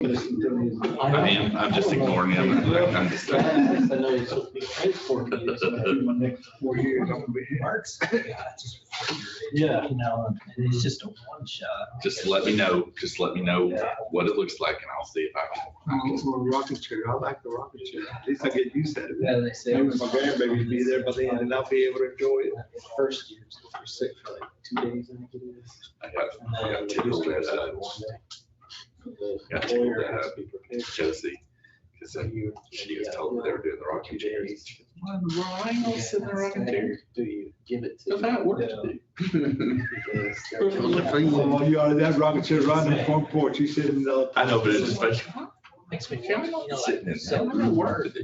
I am. I'm just ignoring him. I'm just. I know you're supposed to be transport kids. My next 4 years, I'm gonna be here. Yeah. You know, and it's just a one shot. Just let me know. Just let me know what it looks like, and I'll see if I can. Oh, rocking chair. I like the rocking chair. At least I get used to it. Yeah, they say. Maybe my grandbaby will be there by then and I'll be able to enjoy it. First year, so you're sick for like 2 days, I think it is. I got tickled at Josie, because she was told they were doing the rocking chair. What in the world? I ain't gonna sit in the rocking chair. Do you give it to? That's how it works. Oh, you already have rocking chair right in the front porch. You sit in the. I know, but it's just like, Makes me feel, you know, sitting in like. there. I'm not worried.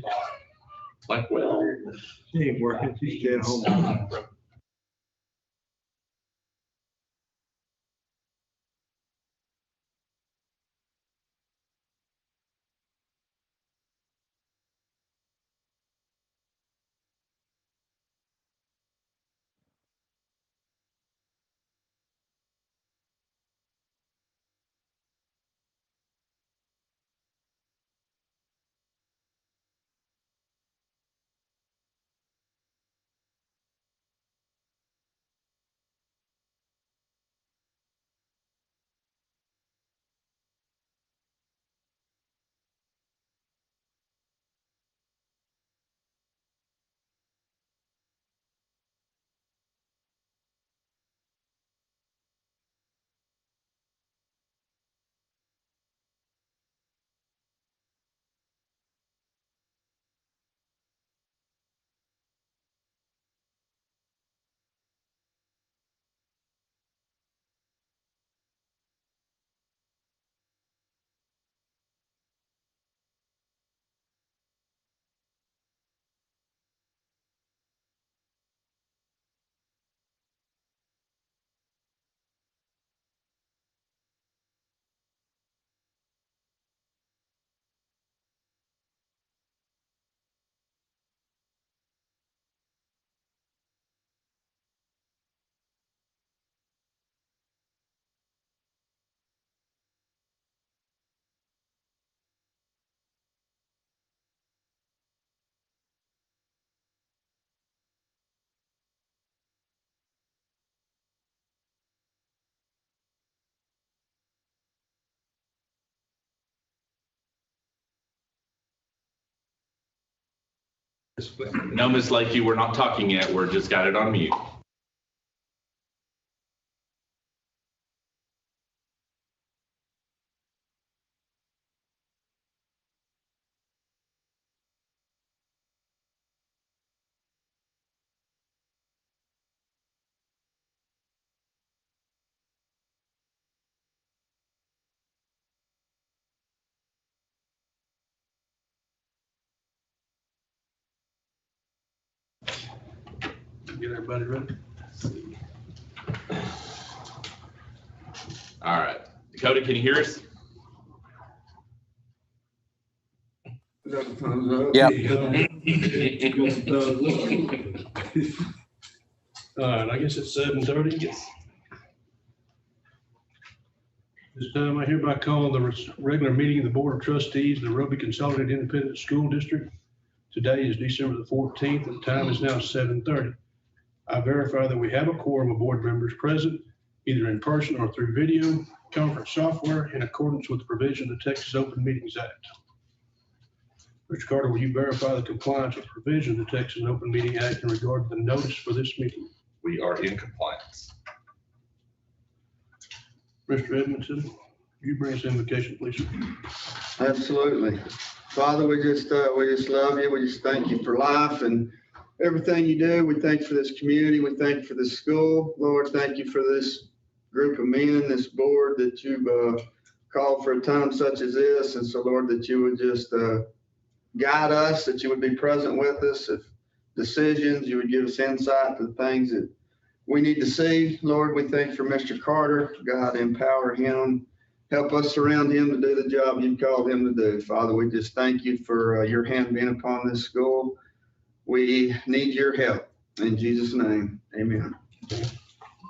Like, well, She ain't working. She's staying home. no, Ms. Lakey, we're not talking yet. We're just got it on mute. Get everybody ready? All right. Dakota, can you hear us? Yep. All right, I guess it's 7:30. Yes. This time I hereby call the regular meeting of the Board of Trustees of the Roby Consolidated Independent School District. Today is December the 14th, and the time is now 7:30. I verify that we have a quorum of board members present, either in person or through video conference software, in accordance with the provision of the Texas Open Meetings Act. Mr. Carter, will you verify the compliance with the provision of the Texas Open Meeting Act in regard to the notice for this meeting? We are in compliance. Mr. Edmondson, will you bring us invocation, please? Absolutely. Father, we just love you. We just thank you for life and everything you do. We thank you for this community. We thank you for this school. Lord, thank you for this group of men, this board that you've called for a time such as this. And so, Lord, that you would just guide us, that you would be present with us. If decisions, you would give us insight to the things that we need to see. Lord, we thank you for Mr. Carter. God, empower him. Help us surround him to do the job you've called him to do. Father, we just thank you for your hand being upon this school. We need your help. In Jesus' name, amen.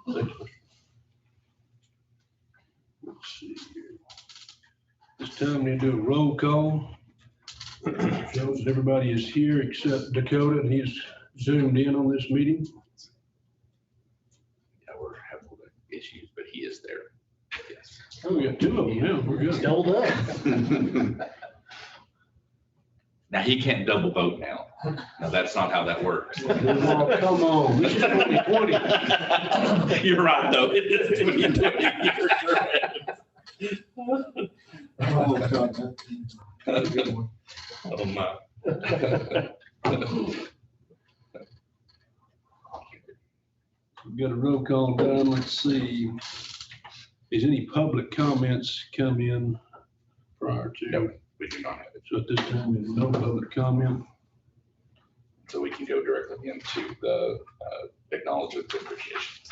Let's see here. This time we do a roll call. Shows that everybody is here except Dakota, and he's zoomed in on this meeting. Yeah, we're having a little issues, but he is there. Yes. Oh, we got two of them now. We're good. Doubled up. Now, he can't double vote now. No, that's not how that works. Oh, come on, this is 2020. You're right, though. It is 2020. You're correct. Oh, God. Oh, my. We've got a roll call done. Let's see. Is any public comments come in prior to? No, we do not have it. So at this time, there's no public comment. So we can go directly into the acknowledgements and appreciations.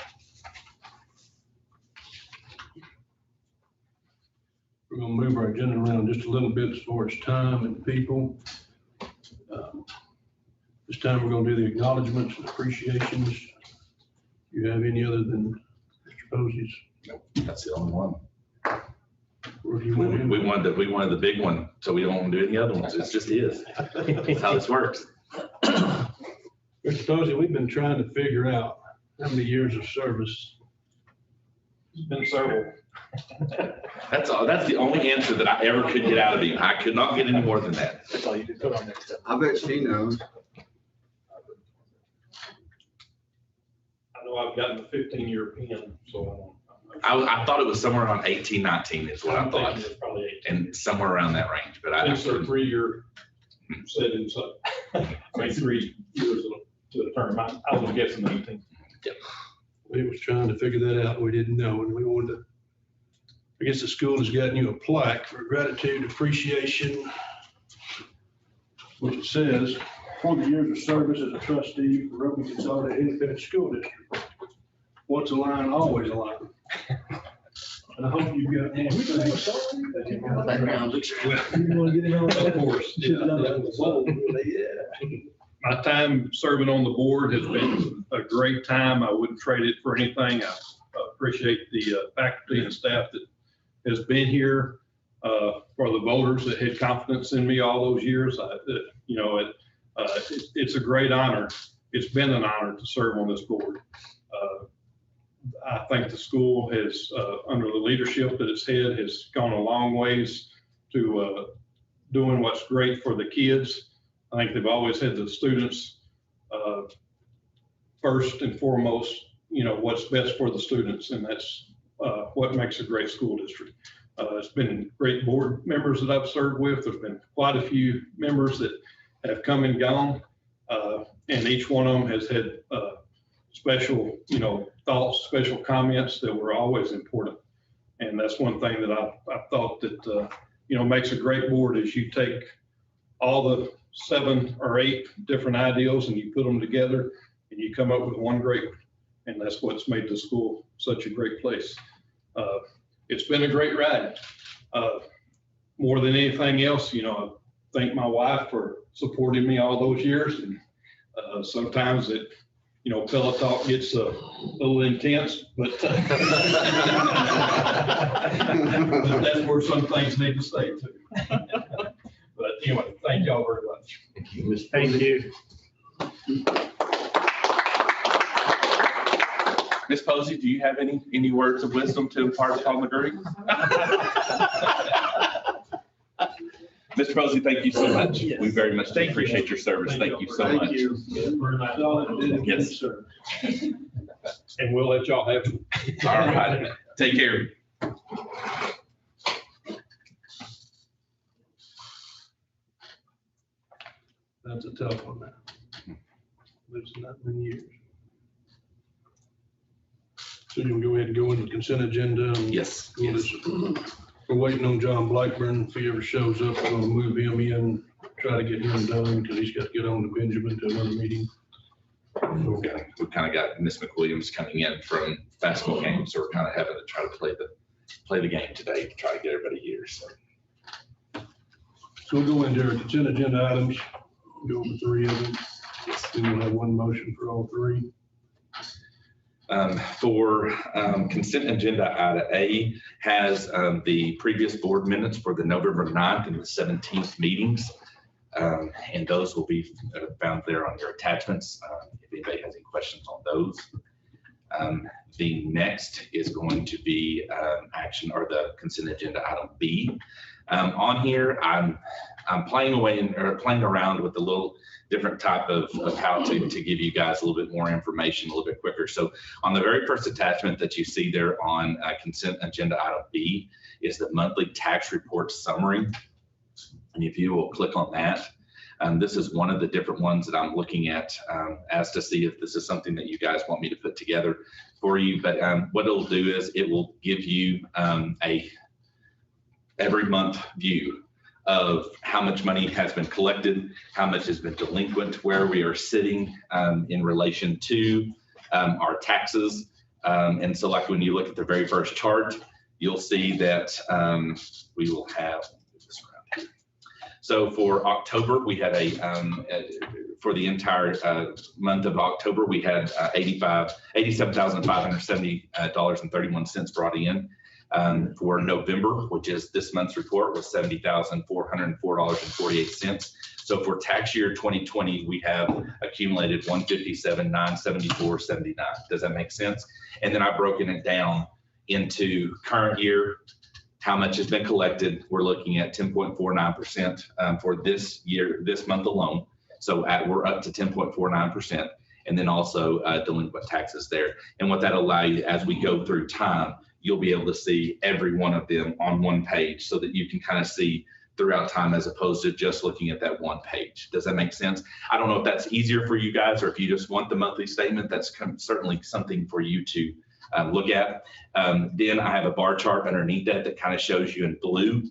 We're gonna move our agenda around just a little bit as far as time and people. This time, we're gonna do the acknowledgements and appreciations. You have any other than Mr. Posey's? Nope, that's the only one. Or do you want to? We wanted the big one, so we don't want to do any other ones. It's just is. That's how this works. Mr. Posey, we've been trying to figure out how many years of service. It's been several. That's all. That's the only answer that I ever could get out of him. I could not get any more than that. That's all you did put on next step. I bet she knows. I know I've gotten a 15-year pin, so. I thought it was somewhere around 18, 19 is what I I'm thought, thinking it's probably 18. and somewhere around that range, but I. It's a 3-year sentence, I mean, 3 years to a term. I was guessing 18. We was trying to figure that out. We didn't know, and we wanted to, I guess the school has gotten you a plaque for gratitude, appreciation, which it says, for the years of service as a trustee for Roby Consolidated Independent School District. Once a line, always a line. And I hope you've got. Background looks good. Of course. My time serving on the board has been a great time. I wouldn't trade it for anything. I appreciate the faculty and staff that has been here, for the voters that had confidence in me all those years. It's a great honor. It's been an honor to serve on this board. I think the school has, under the leadership that it's had, has gone a long ways to doing what's great for the kids. I think they've always had the students first and foremost, what's best for the students, and that's what makes a great school district. It's been great board members that I've served with. There's been quite a few members that have come and gone, and each one of them has had special, thoughts, special comments that were always important. And that's one thing that I thought that, makes a great board is you take all the 7 or 8 different ideals and you put them together and you come up with one great one. And that's what's made the school such a great place. It's been a great ride. More than anything else, I thank my wife for supporting me all those years. And sometimes it, pillow talk gets a little intense, but but that's where some things need to stay too. But anyway, thank y'all very much. Thank you, Mr. Thank you. Ms. Posey, do you have any words of wisdom to impart upon the group? Mr. Posey, thank you so much. Yes. We very much appreciate your service. Thank you so much. Thank you. Yes. Sir. And we'll let y'all have it. All right. Take care. That's a tough one now. Lives not many years. So you'll go ahead and go into the consent agenda. And Yes. we'll just- We're waiting on John Blackburn. If he ever shows up, we're gonna move him in, try to get him done because he's got to get on to Benjamin to another meeting. We kind of got Miss McWilliams coming in from basketball games, so we're kind of having to try to play the game today to try to get everybody here. So So we'll go into our consent agenda items, go over 3 of them. Then we'll have one motion for all 3. For consent agenda, item A has the previous board minutes for the November 9th and the 17th meetings. And those will be found there on your attachments. If anybody has any questions on those. The next is going to be action or the consent agenda item B. On here, I'm playing around with a little different type of how to give you guys a little bit more information a little bit quicker. So on the very first attachment that you see there on consent agenda item B is the monthly tax report summary. And if you will click on that, this is one of the different ones that I'm looking at as to see if this is something that you guys want me to put together for you. But what it'll do is it will give you a every month view of how much money has been collected, how much has been delinquent, where we are sitting in relation to our taxes. And so like when you look at the very first chart, you'll see that we will have this around here. So for October, we had for the entire month of October, we had $87,570.31 brought in. For November, which is this month's report, was $70,404.48. So for tax year 2020, we have accumulated $157,974.79. Does that make sense? And then I've broken it down into current year, how much has been collected. We're looking at 10.49% for this year, this month alone. So we're up to 10.49%. And then also delinquent taxes there. And what that'll allow you as we go through time, you'll be able to see every one of them on one page so that you can kind of see throughout time as opposed to just looking at that one page. Does that make sense? I don't know if that's easier for you guys or if you just want the monthly statement. That's certainly something for you to look at. Then I have a bar chart underneath that kind of shows you in blue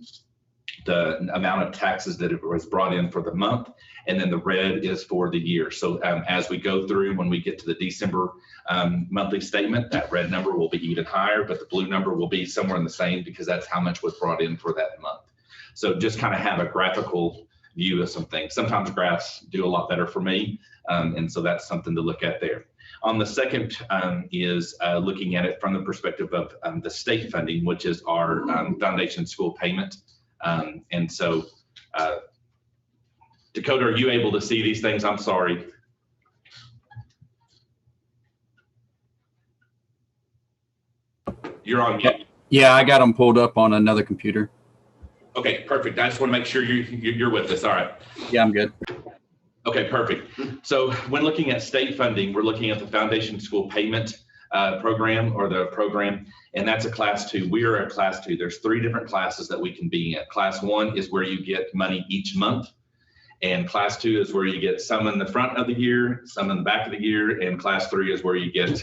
the amount of taxes that was brought in for the month, and then the red is for the year. So as we go through, when we get to the December monthly statement, that red number will be even higher, but the blue number will be somewhere in the same because that's how much was brought in for that month. So just kind of have a graphical view of some things. Sometimes graphs do a lot better for me, and so that's something to look at there. On the second is looking at it from the perspective of the state funding, which is our foundation school payment. And so, Dakota, are you able to see these things? I'm sorry. You're on mute. Yeah, I got them pulled up on another computer. Okay, perfect. I just want to make sure you're with us. All right. Yeah, I'm good. Okay, perfect. So when looking at state funding, we're looking at the foundation school payment program or the program, and that's a class 2. We are a class 2. There's 3 different classes that we can be in. Class 1 is where you get money each month, and class 2 is where you get some in the front of the year, some in the back of the year, and class 3 is where you get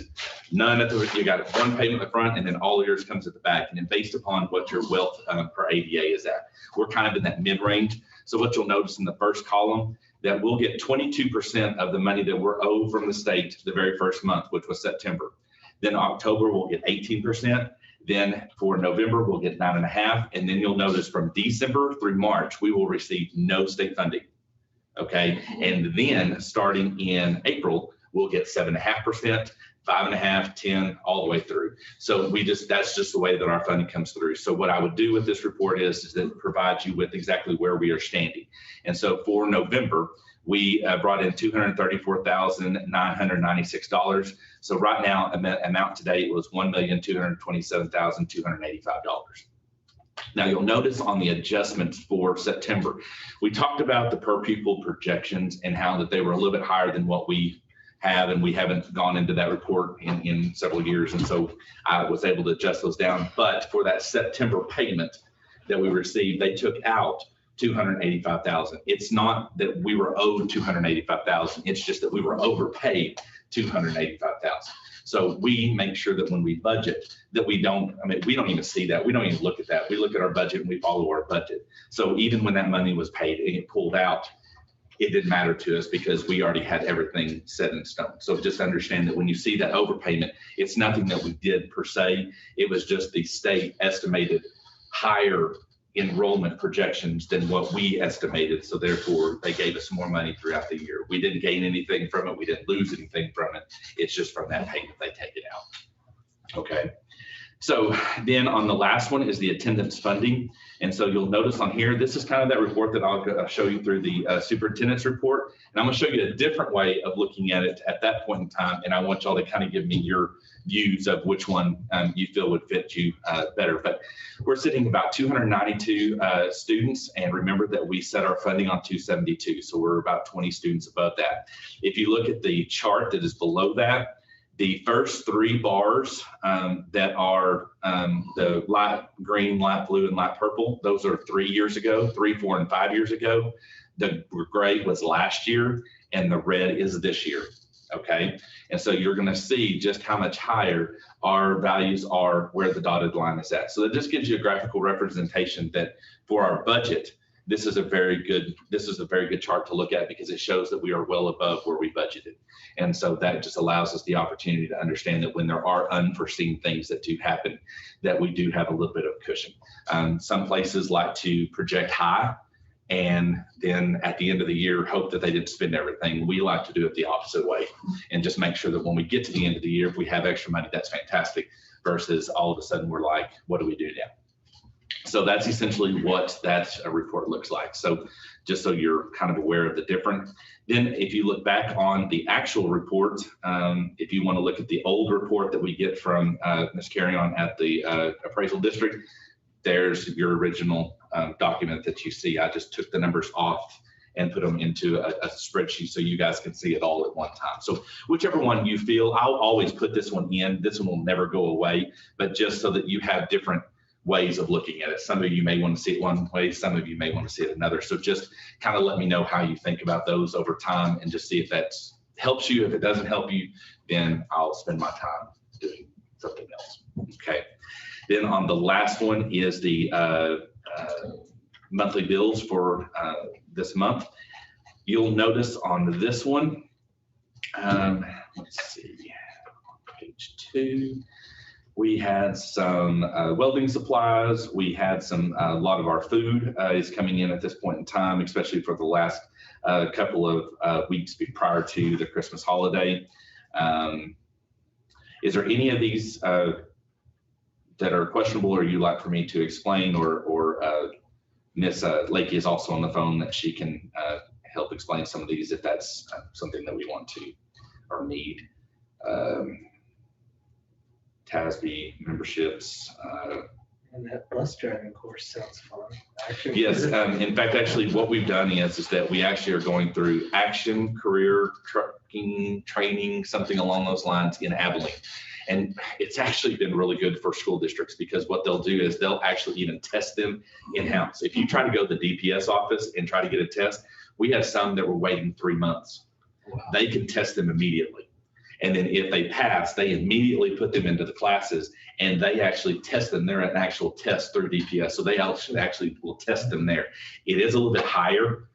none at the, you got one payment at the front, and then all yours comes at the back, and then based upon what your wealth per ADA is at. We're kind of in that mid-range. So what you'll notice in the first column, that we'll get 22% of the money that we're owed from the state the very first month, which was September. Then October, we'll get 18%. Then for November, we'll get 9.5%. And then you'll notice from December through March, we will receive no state funding. Okay. And then starting in April, we'll get 7.5%, 5.5%, 10%, all the way through. So that's just the way that our funding comes through. So what I would do with this report is that it provides you with exactly where we are standing. And so for November, we brought in $234,996. So right now, amount to date was $1,227,285. Now you'll notice on the adjustments for September, we talked about the per pupil projections and how that they were a little bit higher than what we have, and we haven't gone into that report in several years. And so I was able to adjust those down. But for that September payment that we received, they took out $285,000. It's not that we were owed $285,000. It's just that we were overpaid $285,000. So we make sure that when we budget that we don't even see that. We don't even look at that. We look at our budget and we follow our budget. So even when that money was paid and it pulled out, it didn't matter to us because we already had everything set in stone. So just understand that when you see that overpayment, it's nothing that we did per se. It was just the state estimated higher enrollment projections than what we estimated. So therefore, they gave us more money throughout the year. We didn't gain anything from it. We didn't lose anything from it. It's just from that payment, they take it out. Okay. So then on the last one is the attendance funding. And so you'll notice on here, this is kind of that report that I'll show you through the superintendent's report. And I'm going to show you a different way of looking at it at that point in time. And I want y'all to kind of give me your views of which one you feel would fit you better. But we're sitting about 292 students. And remember that we set our funding on 272. So we're about 20 students above that. If you look at the chart that is below that, the first three bars that are the light green, light blue, and light purple, those are 3 years ago, 3, 4, and 5 years ago. The gray was last year, and the red is this year, okay? And so you're gonna see just how much higher our values are where the dotted line is at. So that just gives you a graphical representation that for our budget, this is a very good chart to look at because it shows that we are well above where we budgeted. And so that just allows us the opportunity to understand that when there are unforeseen things that do happen, that we do have a little bit of cushion. Some places like to project high and then at the end of the year, hope that they didn't spend everything. We like to do it the opposite way and just make sure that when we get to the end of the year, if we have extra money, that's fantastic, versus all of a sudden we're like, what do we do now? So that's essentially what that report looks like. So just so you're kind of aware of the difference. Then if you look back on the actual report, if you want to look at the old report that we get from Ms. Carrion at the appraisal district, there's your original document that you see. I just took the numbers off and put them into a spreadsheet so you guys can see it all at one time. So whichever one you feel, I'll always put this one in. This one will never go away, but just so that you have different ways of looking at it. Some of you may want to see it one way, some of you may want to see it another. So just kind of let me know how you think about those over time and just see if that helps you. If it doesn't help you, then I'll spend my time doing something else. Okay. Then on the last one is the monthly bills for this month. You'll notice on this one, let's see, page 2. We had some welding supplies. We had a lot of our food is coming in at this point in time, especially for the last couple of weeks prior to the Christmas holiday. Is there any of these that are questionable or you'd like for me to explain, or Miss Lakey is also on the phone that she can help explain some of these if that's something that we want to or need. TASB memberships. And that bus driving course sounds fun. Actually. Yes, in fact, actually what we've done is that we actually are going through action, career, trucking, training, something along those lines in Abilene. And it's actually been really good for school districts because what they'll do is they'll actually even test them in-house. If you try to go to the DPS office and try to get a test, we have some that were waiting 3 months. Wow. They can test them immediately. And then if they pass, they immediately put them into the classes and they actually test them. They're an actual test through DPS. So they actually will test them there. It is a little bit higher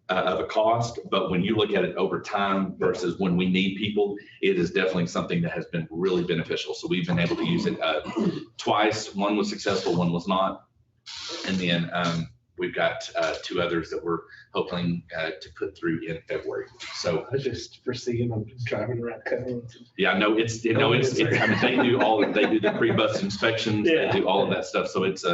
of a cost, but when you look at it over time versus when we need people, it is definitely something that has been really beneficial. So we've been able to use it twice. One was successful, one was not. And then we've got 2 others that we're hoping to put through in February. So I just foresee them driving around Cones. Yeah, no, it's I mean, they do the pre-bus inspections, yeah. They do all of that stuff. So it's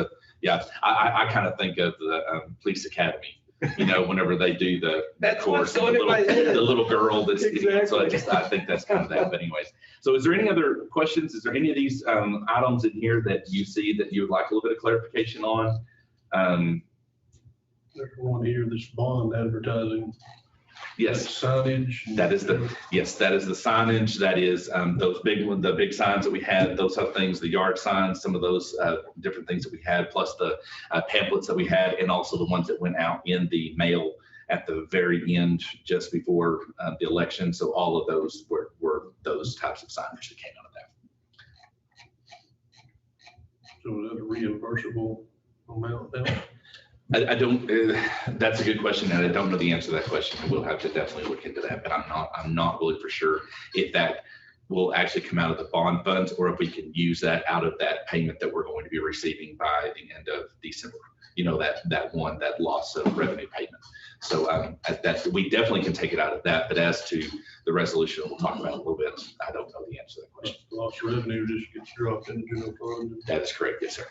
yeah, I kind of think of the police academy, you know, whenever they do the course, and the little girl that's, exactly. So I think that's kind of that. But anyways, so is there any other questions? Is there any of these items in here that you see that you would like a little bit of clarification on? There's one here, this bond advertising. Yes. Signage. That is the signage. That is the big signs that we had, those type of things, the yard signs, some of those different things that we had, plus the pamphlets that we had, and also the ones that went out in the mail at the very end, just before the election. So all of those were those types of signage that came out of that. So is that a reimbursable amount now? I don't, that's a good question, and I don't know the answer to that question. We'll have to definitely look into that, but I'm not really for sure if that will actually come out of the bond funds, or if we can use that out of that payment that we're going to be receiving by the end of December. You know, that loss of revenue payment. So that we definitely can take it out of that. But as to the resolution, we'll talk about it a little bit. I don't know the answer to that question. Lost revenue just gets dropped into general fund. That is correct. Yes, sir.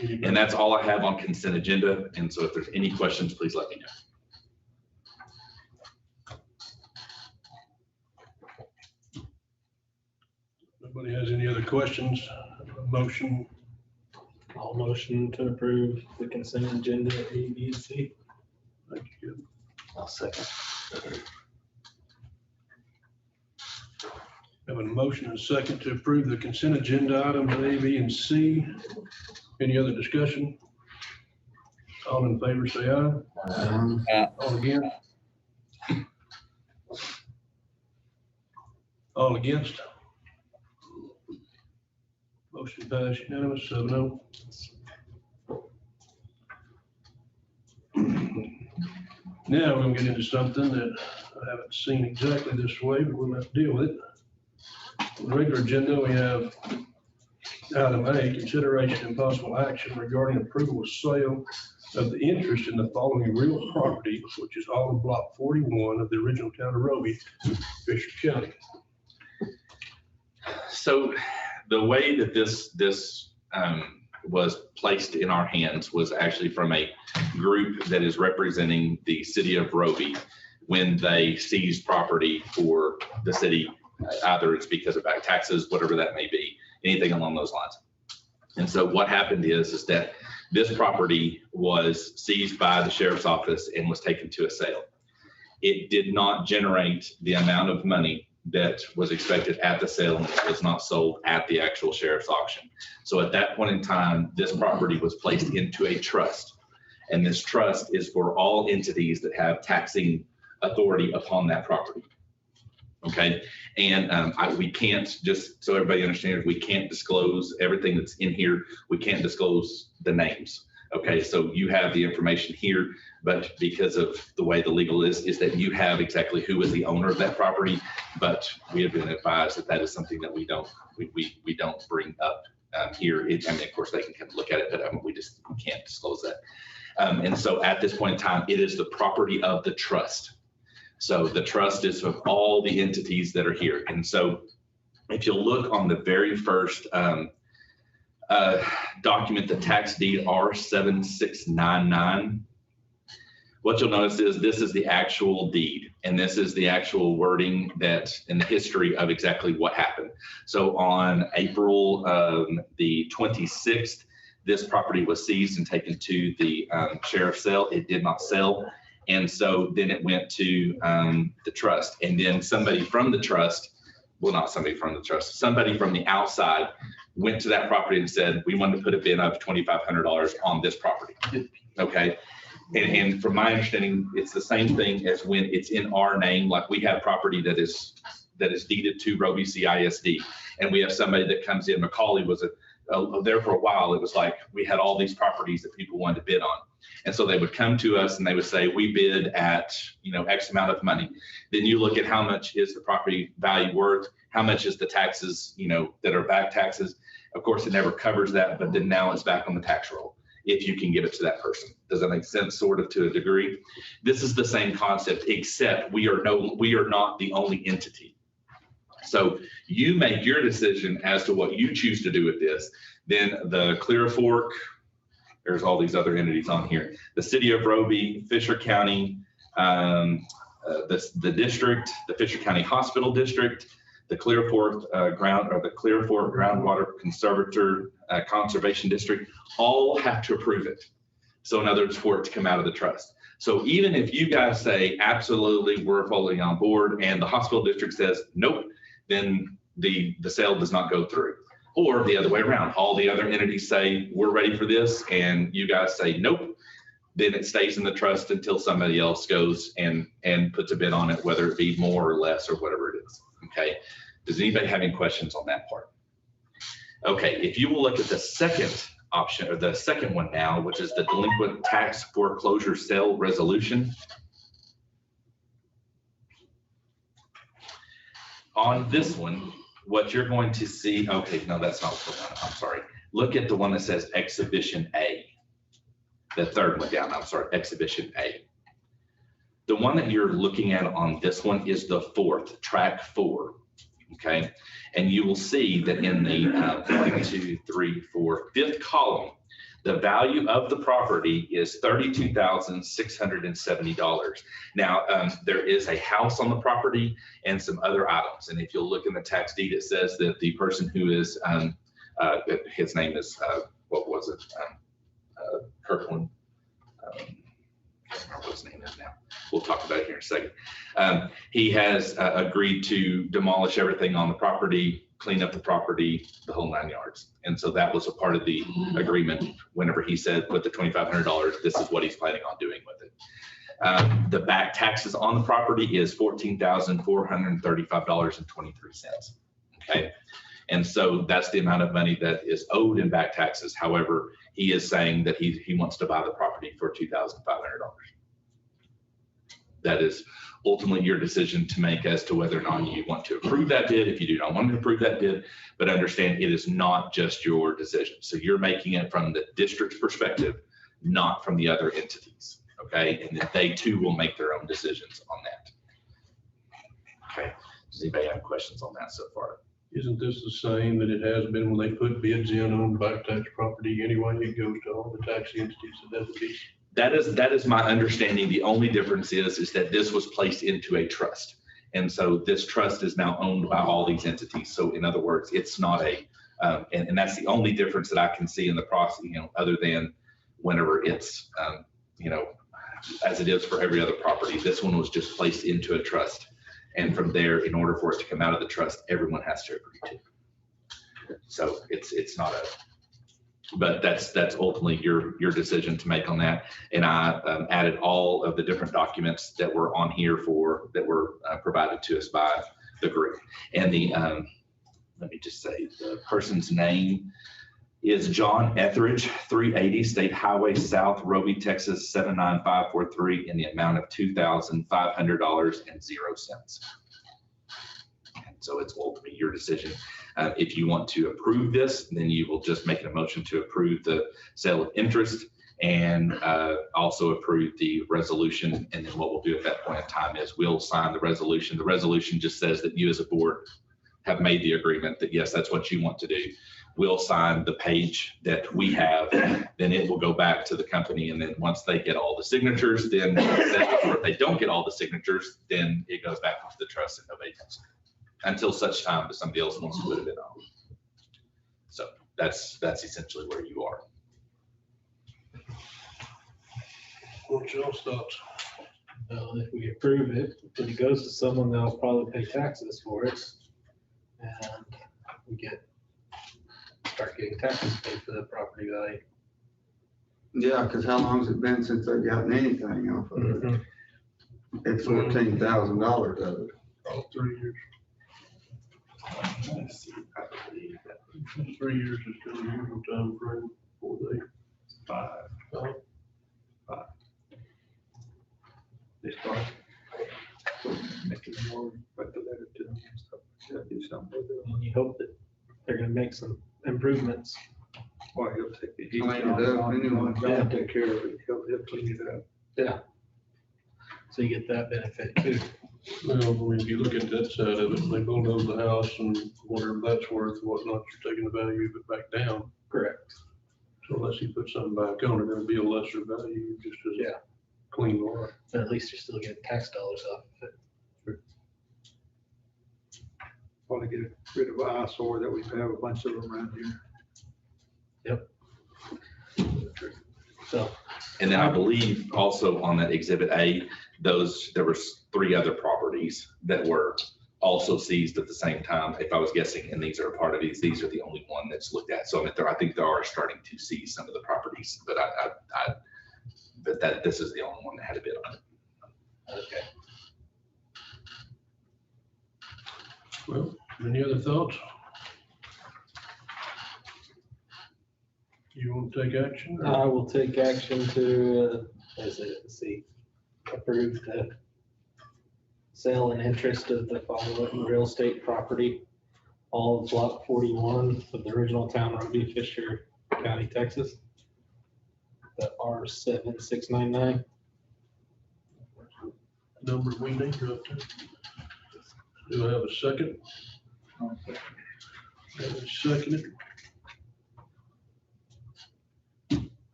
And that's all I have on consent agenda. And so if there's any questions, please let me know. Nobody has any other questions? A motion? I'll motion to approve the consent agenda A, B, and C. Thank you. I'll second. Have a motion and a second to approve the consent agenda items A, B, and C. Any other discussion? All in favor, say aye. All against? All against? Motion passed unanimous, 7-0. Now we're gonna get into something that I haven't seen exactly this way, but we'll have to deal with it. On the regular agenda, we have item A, consideration and possible action regarding approval of sale of the interest in the following real property, which is all of block 41 of the original town of Roby, Fisher County. So the way that this was placed in our hands was actually from a group that is representing the city of Roby when they seized property for the city. Either it's because of back taxes, whatever that may be, anything along those lines. And so what happened is that this property was seized by the sheriff's office and was taken to a sale. It did not generate the amount of money that was expected at the sale, and it was not sold at the actual sheriff's auction. So at that point in time, this property was placed into a trust. And this trust is for all entities that have taxing authority upon that property. Okay, and we can't, just so everybody understands, we can't disclose everything that's in here. We can't disclose the names. Okay, so you have the information here, but because of the way the legal is that you have exactly who is the owner of that property. But we have been advised that that is something that we don't bring up here. I mean, of course, they can come look at it, but we can't disclose that. And so at this point in time, it is the property of the trust. So the trust is of all the entities that are here. And so if you look on the very first document, the tax deed R7699, what you'll notice is this is the actual deed, and this is the actual wording that in the history of exactly what happened. So on April the 26th, this property was seized and taken to the sheriff's sale. It did not sell. And so then it went to the trust, and then somebody from the trust, well, not somebody from the trust, somebody from the outside went to that property and said, we want to put a bid of $2,500 on this property. Okay. And from my understanding, it's the same thing as when it's in our name, like we have property that is deeded to Roby CISD, and we have somebody that comes in. Macaulay was there for a while. It was like we had all these properties that people wanted to bid on. And so they would come to us and they would say, we bid at, X amount of money. Then you look at how much is the property value worth, how much is the taxes, that are back taxes. Of course, it never covers that, but then now it's back on the tax roll if you can give it to that person. Does that make sense? Sort of, to a degree. This is the same concept, except we are not the only entity. So you make your decision as to what you choose to do with this. Then the Clear Fork, there's all these other entities on here. The city of Roby, Fisher County, the district, the Fisher County Hospital District, the Clear Fork Groundwater Conservation District, all have to approve it. So in other words, for it to come out of the trust. So even if you guys say, absolutely, we're fully on board, and the hospital district says, nope, then the sale does not go through. Or the other way around, all the other entities say, we're ready for this, and you guys say, nope, then it stays in the trust until somebody else goes and puts a bid on it, whether it be more or less or whatever it is. Okay. Does anybody have any questions on that part? Okay. If you will look at the second option, or the second one now, which is the delinquent tax foreclosure sale resolution. on this one, what you're going to see, okay, no, that's not the one, I'm sorry. Look at the one that says Exhibition A. The third one down, I'm sorry, Exhibition A. The one that you're looking at on this one is the fourth, track 4, okay? And you will see that in the 1, 2, 3, 4, 5th column, the value of the property is $32,670. Now, there is a house on the property and some other items. And if you'll look in the tax deed, it says that the person who is, his name is, what was it? Kirkland. I can't remember what his name is now. We'll talk about it here in a second. He has agreed to demolish everything on the property, clean up the property, the whole 9 yards. And so that was a part of the agreement. Whenever he said, with the $2,500, this is what he's planning on doing with it. The back taxes on the property is $14,435.23. Okay. And so that's the amount of money that is owed in back taxes. However, he is saying that he wants to buy the property for $2,500. That is ultimately your decision to make as to whether or not you want to approve that bid. If you do not want to approve that bid, but understand it is not just your decision. So you're making it from the district's perspective, not from the other entities. Okay. And then they too will make their own decisions on that. Okay. Does anybody have questions on that so far? Isn't this the same that it has been when they put bids in on back tax property anyway? It goes to all the tax entities that have the bids. That is my understanding. The only difference is that this was placed into a trust. And so this trust is now owned by all these entities. So in other words, it's not a, and that's the only difference that I can see in the process, other than whenever it's, as it is for every other property, this one was just placed into a trust. And from there, in order for it to come out of the trust, everyone has to agree to. So it's not but that's ultimately your decision to make on that. And I added all of the different documents that were on here that were provided to us by the group. And the, let me just say, the person's name is John Etheridge, 380 State Highway South, Roby, Texas, 79543, in the amount of $2,500.00. And so it's ultimately your decision. If you want to approve this, then you will just make a motion to approve the sale of interest and also approve the resolution. And then what we'll do at that point in time is we'll sign the resolution. The resolution just says that you as a board have made the agreement that yes, that's what you want to do. We'll sign the page that we have, then it will go back to the company. And then once they get all the signatures, then or if they don't get all the signatures, then it goes back into the trust and nobody comes until such time that somebody else wants to put it in on. So that's essentially where you are. What's your thoughts? Well, if we approve it, if it goes to someone, they'll probably pay taxes for it. And we start getting taxes paid for the property value. Yeah, because how long has it been since they've gotten anything off of it? It's $14,000 of it. Oh, 3 years. Let's see, I believe that 3 years is still a usual time frame for the 5. They start making more, but the letter to them and stuff. Do something with it. And you hope that they're gonna make some improvements. Or he'll take it. Clean it up anyway. Yeah, take care of it. He'll clean it up. So you get that benefit too. Well, I mean, if you look at that side of it, they bulldoze the house and whatever that's worth, whatnot, you're taking the value of it back down. Correct. So unless you put something back on it, it'll be a lesser value just as a clean lot. But at least you're still getting tax dollars off of it. Want to get rid of an eyesore that we have a bunch of them around here. So. And then I believe also on that Exhibit A, there were 3 other properties that were also seized at the same time, if I was guessing, and these are a part of these are the only one that's looked at. So I think they are starting to seize some of the properties, but this is the only one that had a bid on it. Okay. Well, any other thoughts? You want to take action? I will take action to, approve the sale and interest of the following real estate property. All of block 41 of the original town of Roby, Fisher County, Texas. The R7699. Number we need to up to. Do I have a second? Have a second.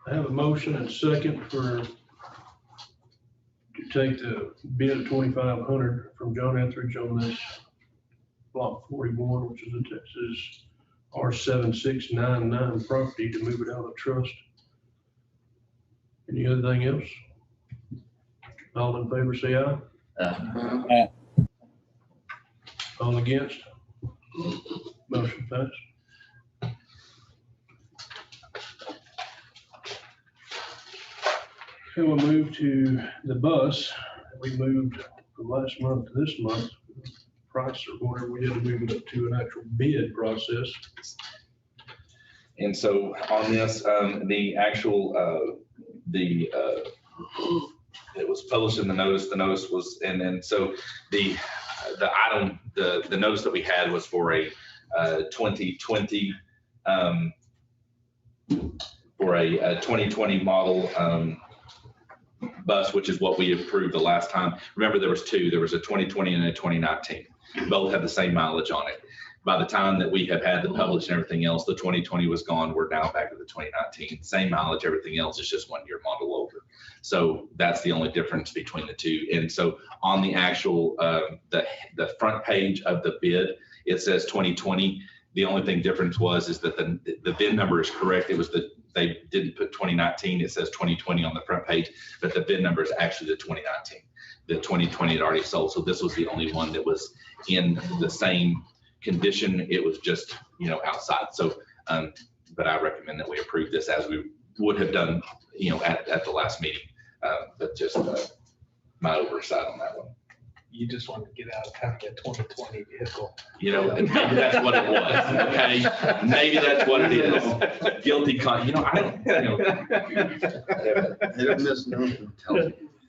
I have a motion and second to take the bid of 2,500 from John Etheridge on this block 41, which is a Texas R7699 property, to move it out of trust. Any other thing else? All in favor, say aye. All against? Motion passed. And we'll move to the bus. We moved from last month to this month, price or whatever, we had to move it up to an actual bid process. And so on this, the actual, it was published in the notice was, and then so the item, the notice that we had was for a 2020, for a 2020 model bus, which is what we approved the last time. Remember, there was two. There was a 2020 and a 2019. Both had the same mileage on it. By the time that we have had the published and everything else, the 2020 was gone. We're now back to the 2019. Same mileage, everything else is just 1 year model older. So that's the only difference between the two. And so on the actual, the front page of the bid, it says 2020. The only thing difference is that the VIN number is correct. It was they didn't put 2019. It says 2020 on the front page, but the VIN number is actually the 2019. The 2020 had already sold. So this was the only one that was in the same condition. It was just, outside. So, but I recommend that we approve this as we would have done, at the last meeting. But just my oversight on that one. You just want to get out of having a 2020 vehicle. And maybe that's what it was. Okay, maybe that's what it is. Guilty I don't. They don't miss nothing.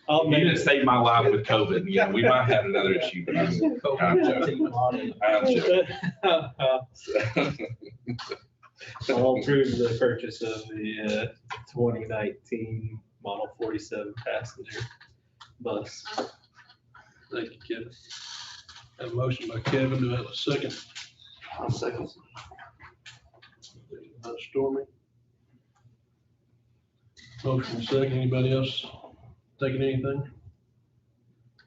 I'll You didn't save my life with COVID. We might have another issue, but I'm joking. I'll approve the purchase of the 2019 Model 47 passenger bus. Thank you, Kevin. Have a motion by Kevin. Do I have a second? I'll second. Stormy. Motion second. Anybody else taking anything?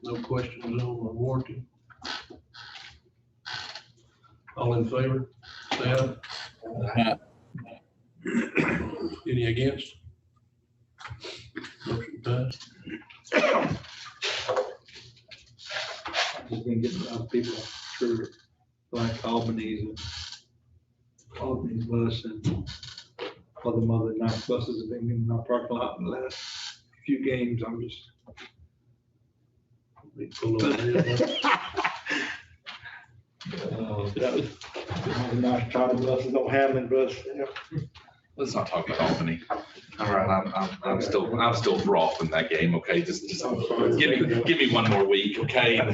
No questions on the warranty? All in favor? Say aye. Any against? Motion passed. We've been getting a lot of people through like Albany's bus and other night buses have been in our parking lot in the last few games. I'm just. They pull over there. That was a nice charter buses, no Hammond bus. Let's not talk about Albany. All right, I'm still raw in that game. Okay, just give me one more week, okay, and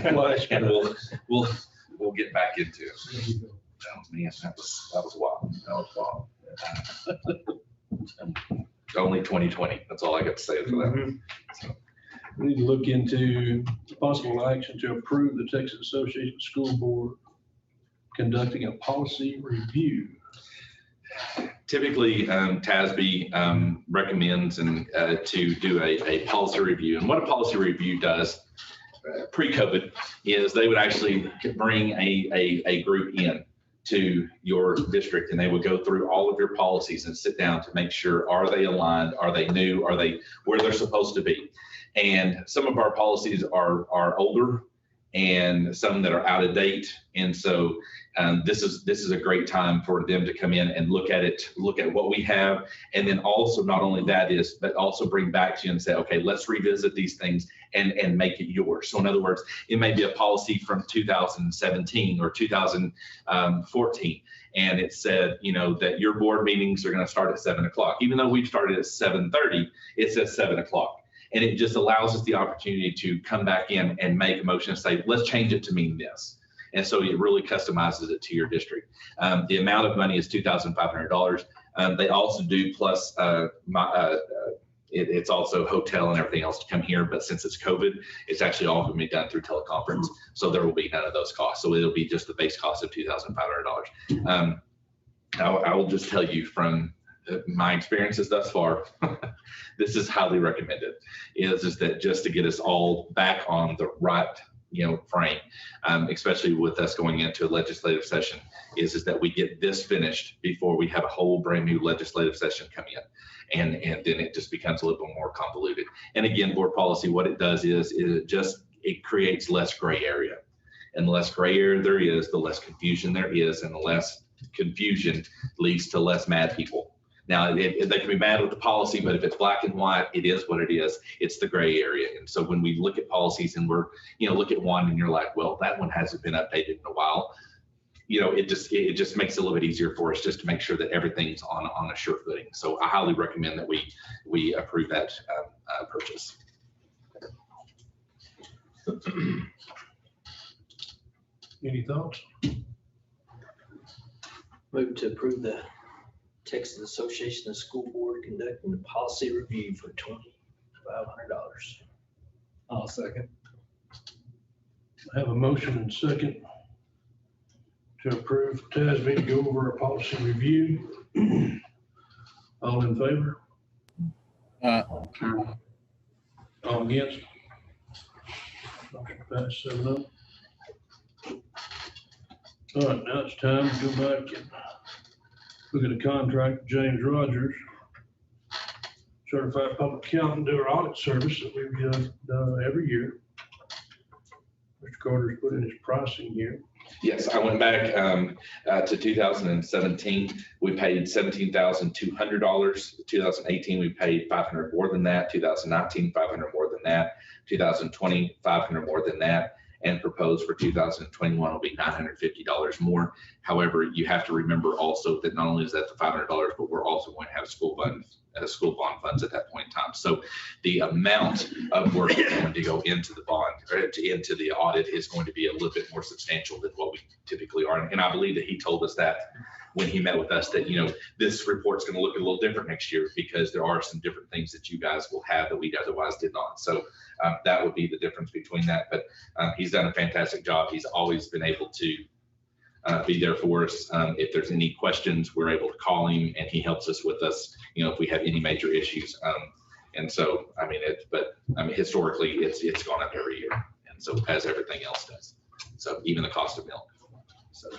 we'll get back into it. Oh man, that was wild. That was wild. Only 2020. That's all I got to say for that. So. We need to look into possible action to approve the Texas Association of School Board conducting a policy review. Typically, TASB recommends to do a policy review. And what a policy review does pre-COVID is they would actually bring a group in to your district, and they would go through all of your policies and sit down to make sure, are they aligned? Are they new? Are they where they're supposed to be? And some of our policies are older and some that are out of date. And so this is a great time for them to come in and look at what we have. And then also not only that but also bring back to you and say, okay, let's revisit these things and make it yours. So in other words, it may be a policy from 2017 or 2014. And it said, that your board meetings are going to start at 7 o'clock. Even though we've started at 7:30, it says 7 o'clock. And it just allows us the opportunity to come back in and make a motion and say, let's change it to mean this. And so it really customizes it to your district. The amount of money is $2,500. They also do plus it's also hotel and everything else to come here. But since it's COVID, it's actually all going to be done through teleconference. So there will be none of those costs. So it'll be just the base cost of $2,500. I will just tell you from my experiences thus far, this is highly recommended, is that just to get us all back on the right frame, especially with us going into a legislative session, is that we get this finished before we have a whole brand new legislative session come in. And then it just becomes a little bit more convoluted. And again, board policy, what it does is it creates less gray area. And the less gray area there is, the less confusion there is, and the less confusion leads to less mad people. Now, they can be mad with the policy, but if it's black and white, it is what it is. It's the gray area. And so when we look at policies and we're, look at one and you're like, well, that one hasn't been updated in a while, it just makes it a little bit easier for us just to make sure that everything's on a sure footing. So I highly recommend that we approve that purchase. Any thoughts? Move to approve the Texas Association of School Board conducting the policy review for $2,500. I'll second. I have a motion and second to approve TASB to go over a policy review. All in favor? All against? Motion passed 7-0. All right, now it's time to go back and look at a contract with James Rogers, certified public accountant, do our audit service that we've done every year. Mr. Carter's put in his pricing here. Yes, I went back to 2017. We paid $17,200. 2018, we paid $500 more than that. 2019, $500 more than that. 2020, $500 more than that. And proposed for 2021 will be $950 more. However, you have to remember also that not only is that the $500, but we're also going to have school bond funds at that point in time. So the amount of work that's going to go into the bond or into the audit is going to be a little bit more substantial than what we typically are. And I believe that he told us that when he met with us, that this report's going to look a little different next year because there are some different things that you guys will have that we otherwise did not. So that would be the difference between that. But he's done a fantastic job. He's always been able to be there for us. If there's any questions, we're able to call him and he helps us with us, if we have any major issues. And so, historically it's gone up every year. And so as everything else does. So even the cost of milk. So.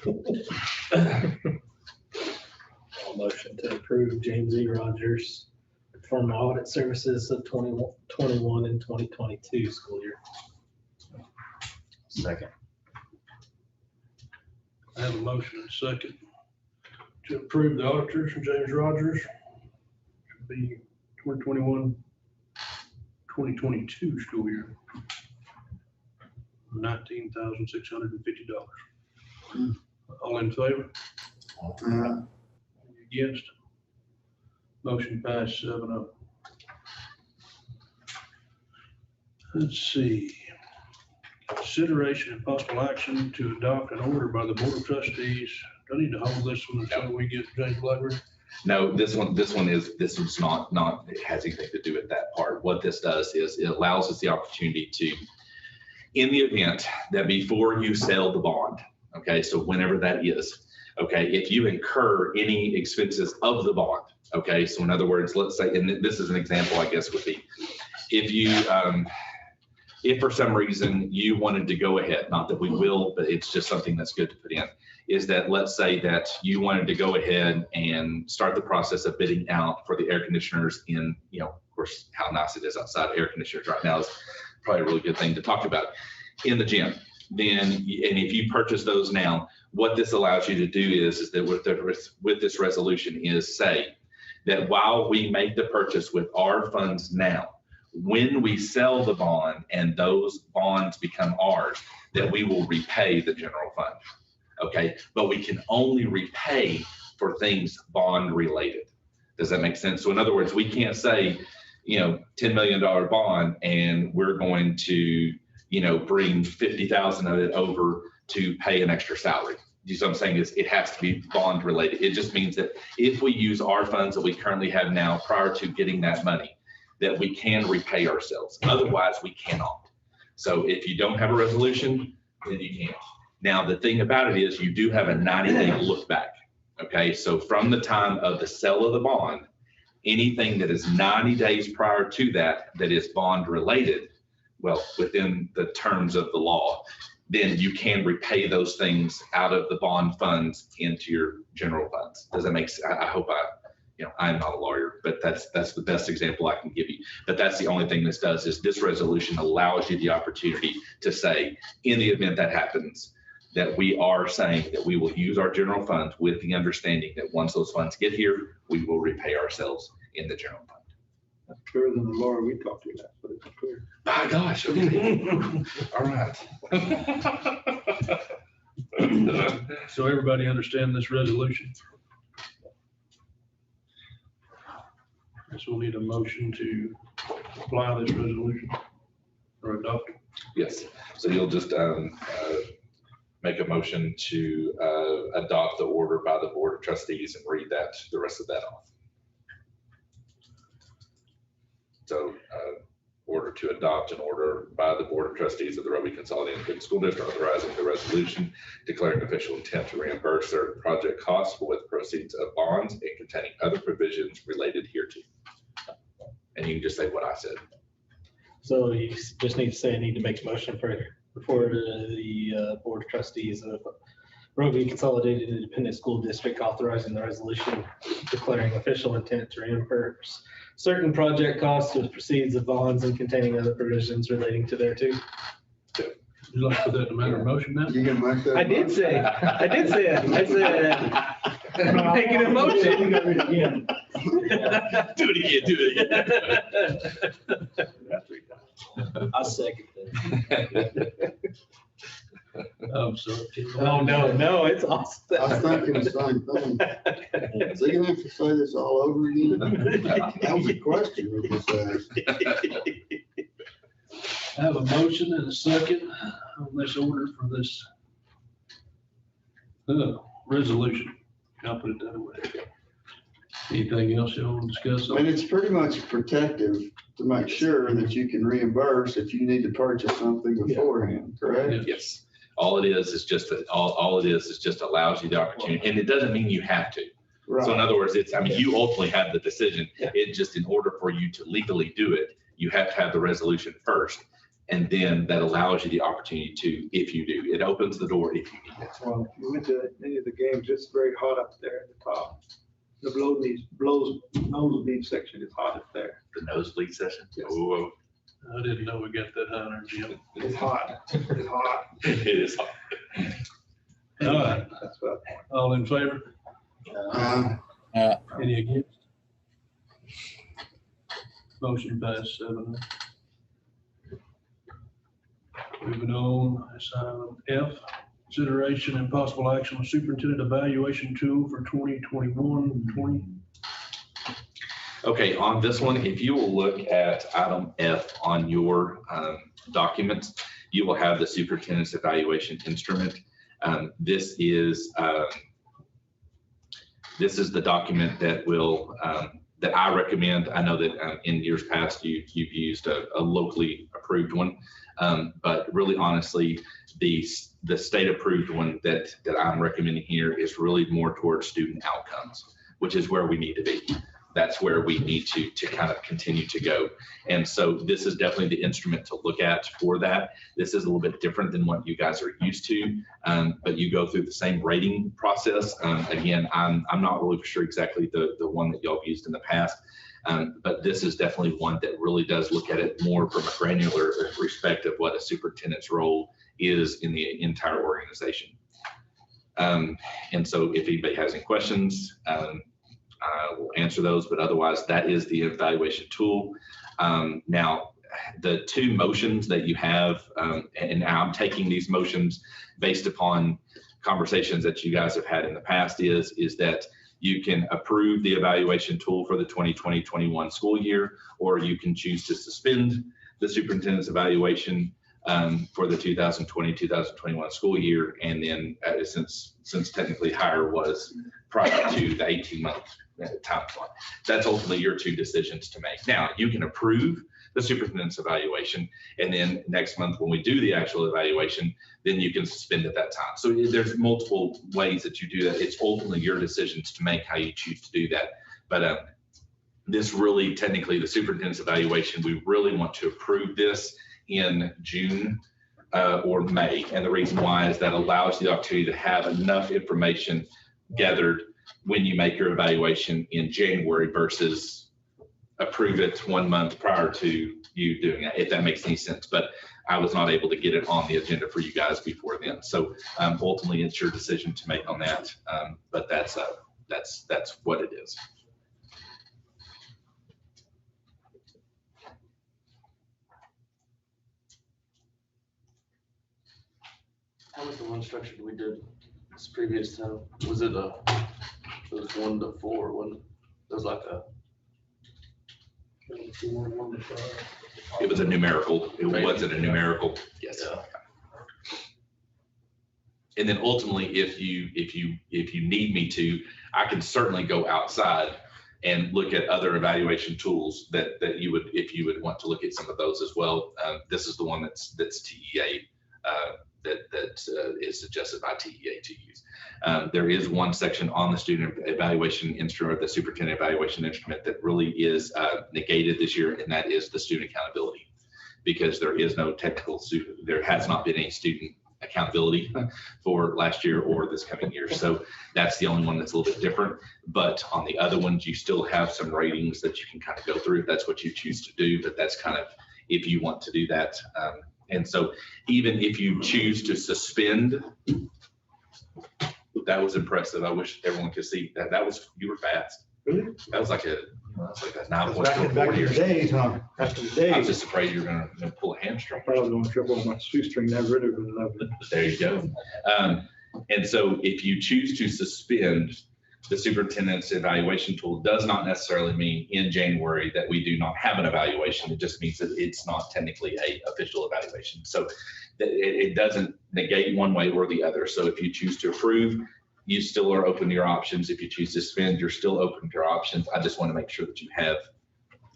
Motion to approve James E. Rogers from audit services of 2021 and 2022 school year. Second. I have a motion and second to approve the auditors from James Rogers. Should be 2021, 2022 school year. $19,650. All in favor? Against? Motion passed 7-0. Let's see. Consideration and possible action to adopt an order by the Board of Trustees. Do I need to hold this one until we get James Blackburn? No, this one's not, it has anything to do with that part. What this does is it allows us the opportunity to, in the event that before you sell the bond, okay, so whenever that is, okay, if you incur any expenses of the bond, okay, so in other words, let's say, and this is an example, I guess, would be if you, if for some reason you wanted to go ahead, not that we will, but it's just something that's good to put in, is that let's say that you wanted to go ahead and start the process of bidding out for the air conditioners in, of course, how nice it is outside. Air conditioners right now is probably a really good thing to talk about in the gym. Then, and if you purchase those now, what this allows you to do is that with this resolution is say that while we make the purchase with our funds now, when we sell the bond and those bonds become ours, that we will repay the general fund. Okay, but we can only repay for things bond related. Does that make sense? So in other words, we can't say, $10 million bond and we're going to, bring 50,000 of it over to pay an extra salary. You see what I'm saying? It has to be bond related. It just means that if we use our funds that we currently have now prior to getting that money, that we can repay ourselves. Otherwise, we cannot. So if you don't have a resolution, then you can't. Now, the thing about it is you do have a 90-day look back. Okay, so from the time of the sale of the bond, anything that is 90 days prior to that is bond related, well, within the terms of the law, then you can repay those things out of the bond funds into your general funds. Does that make sense? I hope I'm not a lawyer, but that's the best example I can give you. But that's the only thing this does is this resolution allows you the opportunity to say, in the event that happens, that we are saying that we will use our general funds with the understanding that once those funds get here, we will repay ourselves in the general fund. That's clearer than the lawyer we talked to, that's what it's clear. My gosh, okay. All right. So everybody understand this resolution? Guess we'll need a motion to apply this resolution or adopt it. Yes, so you'll just make a motion to adopt the order by the Board of Trustees and read the rest of that off. So order to adopt an order by the Board of Trustees of the Roby Consolidated Independent School District authorizing the resolution declaring official intent to reimburse certain project costs with proceeds of bonds and containing other provisions related hereto. And you can just say what I said. So you just need to say, I need to make a motion for the Board of Trustees of Roby Consolidated Independent School District authorizing the resolution declaring official intent to reimburse certain project costs with proceeds of bonds and containing other provisions relating to thereto. Would you like to put that in a matter of motion now? You can make that. I did say it. I said I'm making a motion. Do it again. I second that. I'm sorry. Oh, no, it's awesome. I was thinking the same thing. Is he gonna have to say this all over again? That was a question we just asked. I have a motion and a second on this order for this resolution. I'll put it that way. Anything else you want to discuss? And it's pretty much protective to make sure that you can reimburse if you need to purchase something beforehand, correct? Yes. All it is just that all it is just allows you the opportunity, and it doesn't mean you have to. So in other words, you ultimately have the decision. It just, in order for you to legally do it, you have to have the resolution first. And then that allows you the opportunity to, if you do, it opens the door if you need it. Well, if you went to any of the games, it's very hot up there at the top. The nosebleed section is hot up there. The nosebleed session? Yes. Oh, I didn't know we got that high energy. It's hot. It's hot. it is hot. All right, That's what. all in favor? Any against? Motion passed 7-0. Moving on, it's item F, consideration and possible action on superintendent evaluation tool for 2021-20. Okay, on this one, if you will look at item F on your documents, you will have the superintendent's evaluation instrument. This is the document that will that I recommend. I know that in years past you've used a locally approved one, but really honestly, the state approved one that I'm recommending here is really more towards student outcomes, which is where we need to be. That's where we need to kind of continue to go. And so this is definitely the instrument to look at for that. This is a little bit different than what you guys are used to, but you go through the same rating process. Again, I'm not really sure exactly the one that y'all used in the past, but this is definitely one that really does look at it more from a granular perspective, what a superintendent's role is in the entire organization. And so if anybody has any questions, I will answer those, but otherwise that is the evaluation tool. Now, the two motions that you have, and I'm taking these motions based upon conversations that you guys have had in the past, is that You can approve the evaluation tool for the 2020-21 school year, or you can choose to suspend the superintendent's evaluation for the 2020-2021 school year. And then since technically higher was prior to the 18-month time slot, that's ultimately your two decisions to make. Now, you can approve the superintendent's evaluation, and then next month when we do the actual evaluation, then you can suspend at that time. So there's multiple ways that you do that. It's ultimately your decisions to make how you choose to do that. But this really, technically, the superintendent's evaluation, we really want to approve this in June or May. And the reason why is that allows the opportunity to have enough information gathered when you make your evaluation in January versus approve it 1 month prior to you doing it, if that makes any sense. But I was not able to get it on the agenda for you guys before then. So ultimately, it's your decision to make on that. But that's what it is. How was the one structure we did this previous time? Was it it was 1 to 4? It was like a. It was a numerical. It wasn't a numerical. Yes. Yeah. And then ultimately, if you need me to, I can certainly go outside and look at other evaluation tools that you would, if you would want to look at some of those as well. This is the one that's TEA that is suggested by TEA to use. There is one section on the student evaluation instrument, the superintendent evaluation instrument, that really is negated this year, and that is the student accountability, because there is no technical, there has not been any student accountability for last year or this coming year. So that's the only one that's a little bit different. But on the other ones, you still have some ratings that you can kind of go through if that's what you choose to do. But that's kind of if you want to do that. And so even if you choose to suspend, that was impressive. I wish everyone could see that. You were fast. Really? That was like a 9.4 Back in the years. days, huh? Back in the I was days. just afraid you were going to pull a hamstring. I was going to trouble on my shoestring. That really would have loved it. There you go. And so if you choose to suspend, the superintendent's evaluation tool does not necessarily mean in January that we do not have an evaluation. It just means that it's not technically a official evaluation. So it doesn't negate one way or the other. So if you choose to approve, you still are open to your options. If you choose to suspend, you're still open to your options. I just want to make sure that you have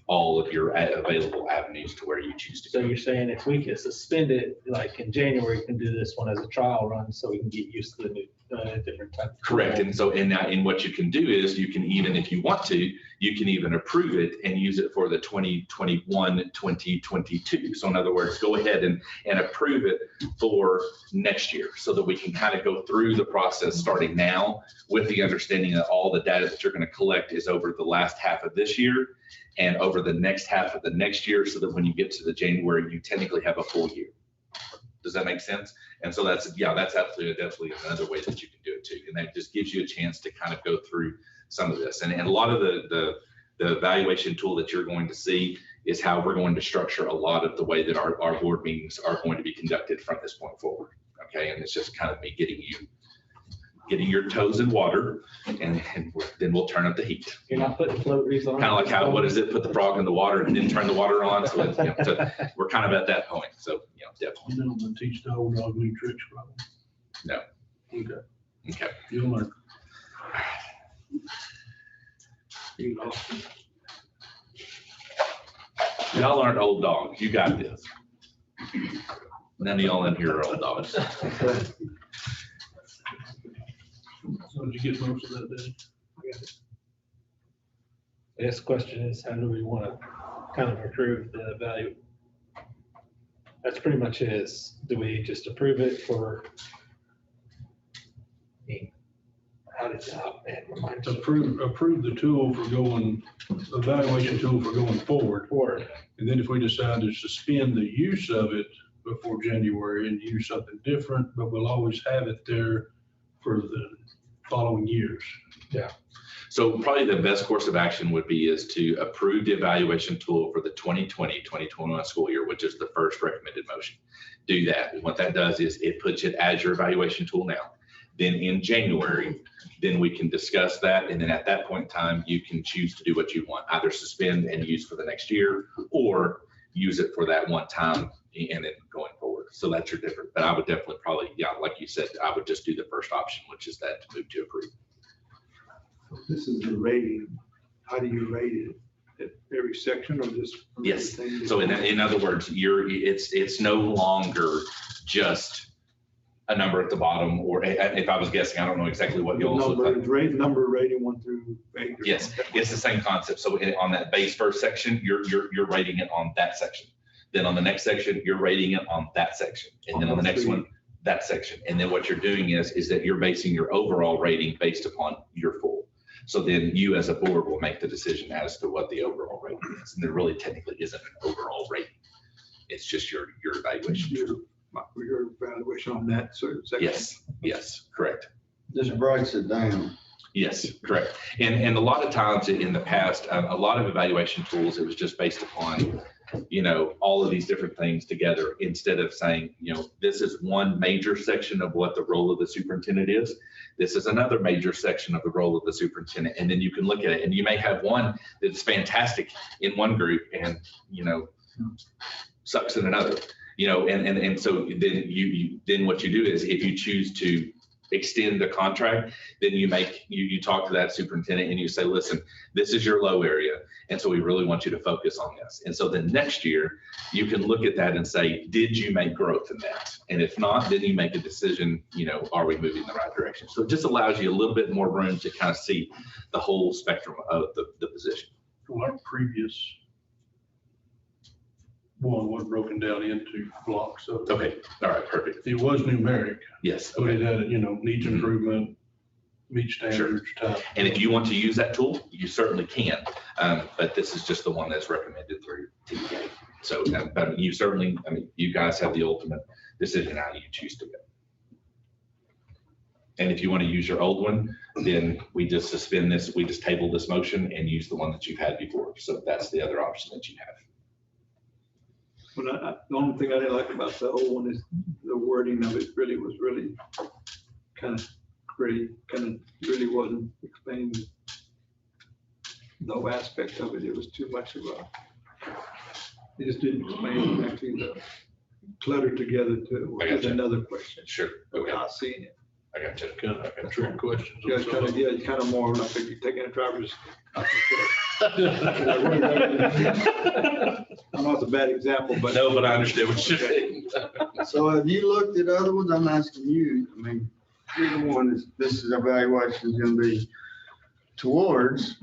all of your available avenues to where you choose to So go. you're saying if we could suspend it, like in January, we can do this one as a trial run so we can get used to the new, different type. Correct. And so in what you can do is you can even, if you want to, you can even approve it and use it for the 2021-2022. So in other words, go ahead and approve it for next year so that we can kind of go through the process starting now with the understanding that all the data that you're going to collect is over the last half of this year and over the next half of the next year, so that when you get to the January, you technically have a full year. Does that make sense? And so that's absolutely definitely another way that you can do it too. And that just gives you a chance to kind of go through some of this. And a lot of the evaluation tool that you're going to see is how we're going to structure a lot of the way that our board meetings are going to be conducted from this point forward. Okay. And it's just kind of me getting your toes in water, and then we'll turn up the heat. You're not putting floaties on. Kind of like how, what is it? Put the frog in the water and then turn the water on. So, so we're kind of at that point. So, definitely. You know, I'm gonna teach the old dog new tricks, probably. No. Okay. Okay. You'll learn. You lost it. Y'all aren't old dogs. You got this. None of y'all in here are old dogs. So did you get most of that, Dave? I guess the question is, how do we want to kind of approve the value? That's pretty much it. Is, do we just approve it for? How did that, man, remind me. Approve the tool for going, evaluation tool for going forward. And then if we decide to suspend the use of it before January and use something different, but we'll always have it there for the following years. Yeah. So probably the best course of action would be is to approve the evaluation tool for the 2020-2021 school year, which is the first recommended motion. Do that. And what that does is it puts it as your evaluation tool now. Then in January, then we can discuss that. And then at that point in time, you can choose to do what you want, either suspend and use for the next year, or use it for that one time and then going forward. So that's your different, but I would definitely probably, yeah, like you said, I would just do the first option, which is that to move to approve. This is the rating. How do you rate it? At every section or just? Yes. everything? So in other words, it's no longer just a number at the bottom, or if I was guessing, I don't know exactly what The you also. number rating 1 through 8. or Yes, something. it's the same concept. So on that base first section, you're rating it on that section. Then on the next section, you're rating it on that section. And then on the next one, that section. And then what you're doing is that you're basing your overall rating based upon your full. So then you as a board will make the decision as to what the overall rating is. And there really technically isn't an overall rating. It's just your evaluation. Your evaluation on that certain section. Yes, correct. Just breaks it down. Yes, correct. And a lot of times in the past, a lot of evaluation tools, it was just based upon, all of these different things together, instead of saying, this is one major section of what the role of the superintendent is. This is another major section of the role of the superintendent. And then you can look at it and you may have one that's fantastic in one group and, sucks in another, and so then then what you do is if you choose to extend the contract, then you talk to that superintendent and you say, listen, this is your low area. And so we really want you to focus on this. And so then next year you can look at that and say, did you make growth in that? And if not, then you make a decision, are we moving in the right direction? So it just allows you a little bit more room to kind of see the whole spectrum of the position. Well, our previous one was broken down into blocks. So Okay. All right. Perfect. it was numeric, Yes. but it had, needs improvement, meet standards type. And if you want to use that tool, you certainly can. But this is just the one that's recommended through TDA. So, but you certainly, you guys have the ultimate decision how you choose to go. And if you want to use your old one, then we just suspend this, we just table this motion and use the one that you've had before. So that's the other option that you have. The only thing I didn't like about the old one is the wording of it was really kind of really wasn't explaining no aspect of it. It was too much of it just didn't explain actually the cluttered together to I gotcha. another question. Sure. Okay. Not seeing it. I got you. Kind of trick questions. Yeah, it's kind of more like if you're taking a driver's. I know it's a bad example, but. No, but I understand what you're saying. So have you looked at other ones? I'm asking you, you're the one this is evaluation is gonna be towards.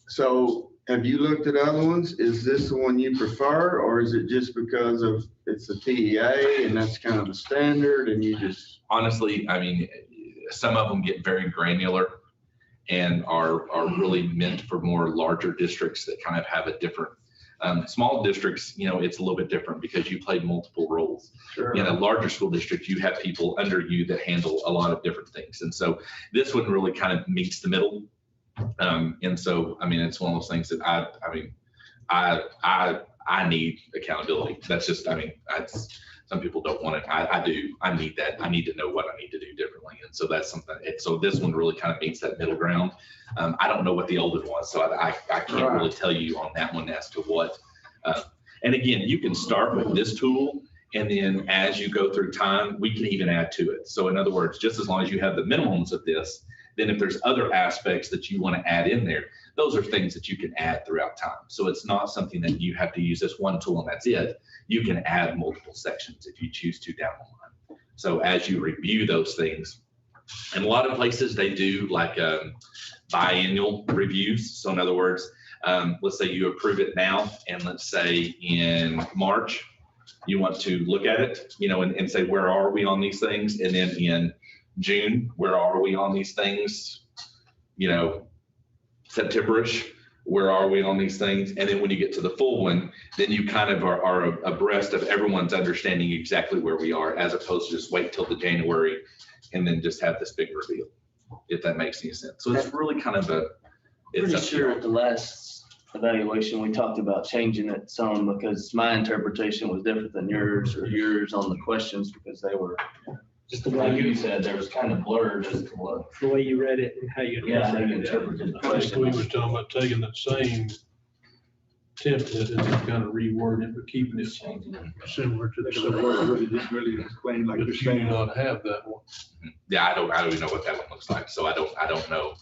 So have you looked at other ones? Is this the one you prefer, or is it just because of it's a TEA and that's kind of the standard and you just? Honestly, some of them get very granular and are really meant for more larger districts that kind of have a different, small districts, it's a little bit different because you play multiple roles. Sure. In a larger school district, you have people under you that handle a lot of different things. And so this one really kind of meets the middle. And so, it's one of those things that I need accountability. That's just, some people don't want it. I do. I need that. I need to know what I need to do differently. And so that's something. So this one really kind of meets that middle ground. I don't know what the old one was, so I can't really tell you on that one as to what. And again, you can start with this tool, and then as you go through time, we can even add to it. So in other words, just as long as you have the minimums of this, then if there's other aspects that you want to add in there, those are things that you can add throughout time. So it's not something that you have to use this one tool and that's it. You can add multiple sections if you choose to down the line. So as you review those things, and a lot of places they do like biannual reviews. So in other words, let's say you approve it now, and let's say in March, you want to look at it, and say, where are we on these things? And then in June, where are we on these things? September-ish, where are we on these things? And then when you get to the full one, then you kind of are abreast of everyone's understanding exactly where we are, as opposed to just wait till the January and then just have this big reveal, if that makes any sense. So it's really kind of Pretty sure at the last evaluation, we talked about changing it some because my interpretation was different than yours, or yours on the questions because they were Just the Like way you you, said, there was kind of blurred as to what. the way you read it and how you Yeah, how you interpreted it. interpreted the I think we was question. talking about taking that same template and just kind of rewording it, but keeping it similar to the Because the word really didn't really explain like But you're you do saying. not have that one. Yeah, I don't even know what that one looks like, so I don't know.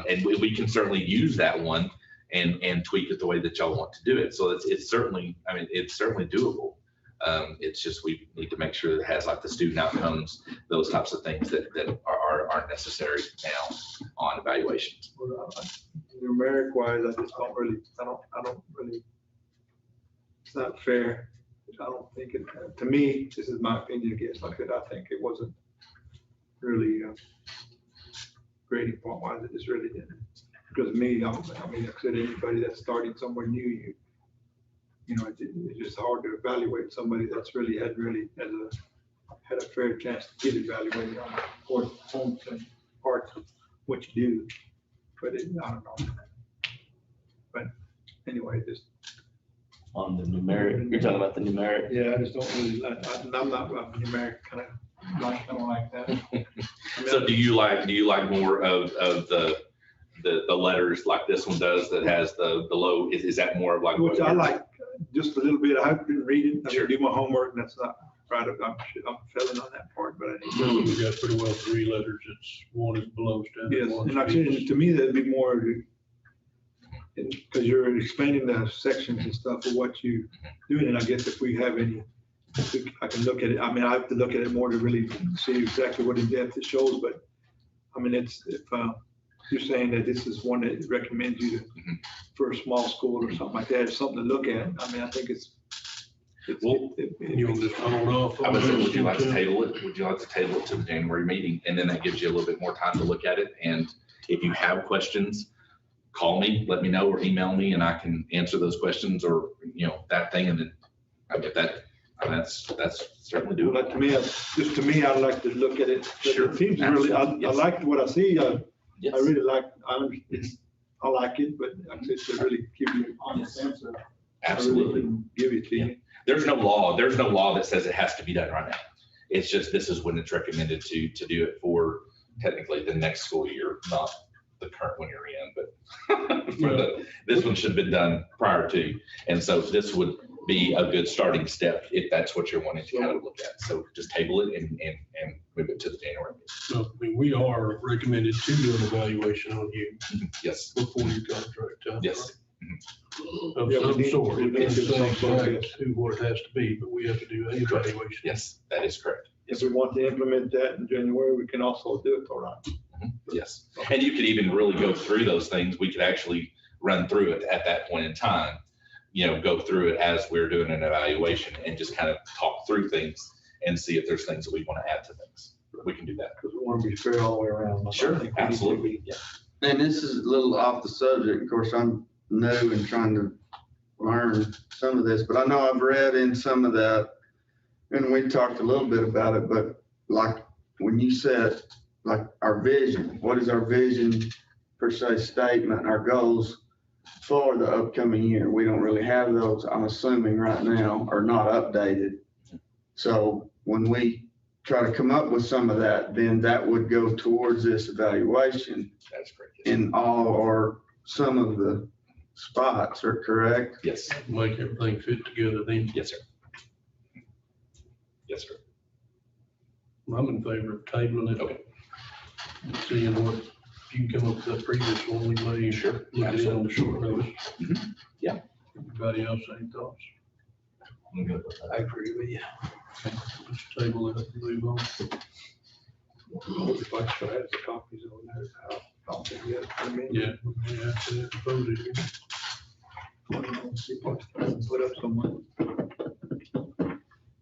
And we can certainly use that one and tweak it the way that y'all want to do it. So it's certainly, I mean, it's certainly doable. It's just, we need to make sure that it has like the student outcomes, those types of things that aren't necessary now on evaluations. Numeric wise, I just don't really, I don't really, it's not fair. I don't think it, to me, this is my opinion, I guess, like I said, I think it wasn't really, grading point wise, it just really didn't. Because me, I mean, like I said, anybody that's starting somewhere new, you know, it's just hard to evaluate somebody that's really had a fair chance to get evaluated on, of course, homes and parts of what you do. But I don't know. But anyway, just. On the numeric, you're talking about the numeric. Yeah, I just don't really, I'm not a numeric kind of, I don't like that. I mean, So do you like more of the letters like this one does that has the low, is that more of like? Which I like just a little bit. I didn't read it. I Sure. do my homework and that's not right. I'm failing on that part, but I need So to. we got pretty well 3 letters. It's one is below standard. Yes, one's and like I said, below. to me, that'd be more, because you're explaining the sections and stuff of what you doing, and I guess if we have any, I can look at it, I mean, I have to look at it more to really see exactly what in depth it shows, but, I mean, it's, if, you're saying that this is one that recommends you to, for a small school or something like that, it's something to look at, I mean, I think it's. Well, You want to just hold off? I would say, would you like to on it? table it? Would you like to table it to the January meeting? And then that gives you a little bit more time to look at it. And if you have questions, call me, let me know, or email me, and I can answer those questions or, you know, that thing. And then I get that. I mean, that's certainly doable. Like to me, just to me, I'd like to look at it. Sure, It seems really, I absolutely, yes. like what I see. I Yes, really like, I like it, but I just to really give you an honest answer. I really absolutely. couldn't give it to you. There's no law that says it has to be done right now. It's just, this is when it's recommended to do it for technically the next school year, not the current one you're in, but this one should have been done prior to. And so this would be a good starting step if that's what you're wanting to kind of look at. So just table it and move it to the January meeting. So, I mean, we are recommended to do an evaluation on you Yes, before your contract time. yes. Of Yeah, we some need- sort. we It need doesn't to do say some sort, exact who, what it has to be, but we have to do an evaluation. Yes, that is correct. If we want to implement that in January, we can also do it, all right? Yes. And you could even really go through those things. We could actually run through it at that point in time, you know, go through it as we're doing an evaluation and just kind of talk through things and see if there's things that we want to add to things. We can do that. Because we want to be fair all the way around. I Sure, think we need to absolutely. be- Yeah. And this is a little off the subject. Of course, I'm new and trying to learn some of this, but I know I've read in some of that, and we talked a little bit about it, but like when you said, like our vision, what is our vision per se statement, our goals for the upcoming year? We don't really have those, I'm assuming right now, are not updated. So when we try to come up with some of that, then that would go towards this evaluation That's correct. in all or some of the spots, are correct? Yes, Make everything fit together then. yes, sir. Yes, sir. I'm in favor of tabling it. Okay. Seeing what, if you can come up with the previous one, we may Sure, look at it on the short notice. Mhm. Yeah. Everybody else, any thoughts? I'm good with that. I agree with you. Let's table it and move on. If I still have the copies on there, I'll think we have, I mean. Yeah, we have to vote it. See what I can put up somewhere.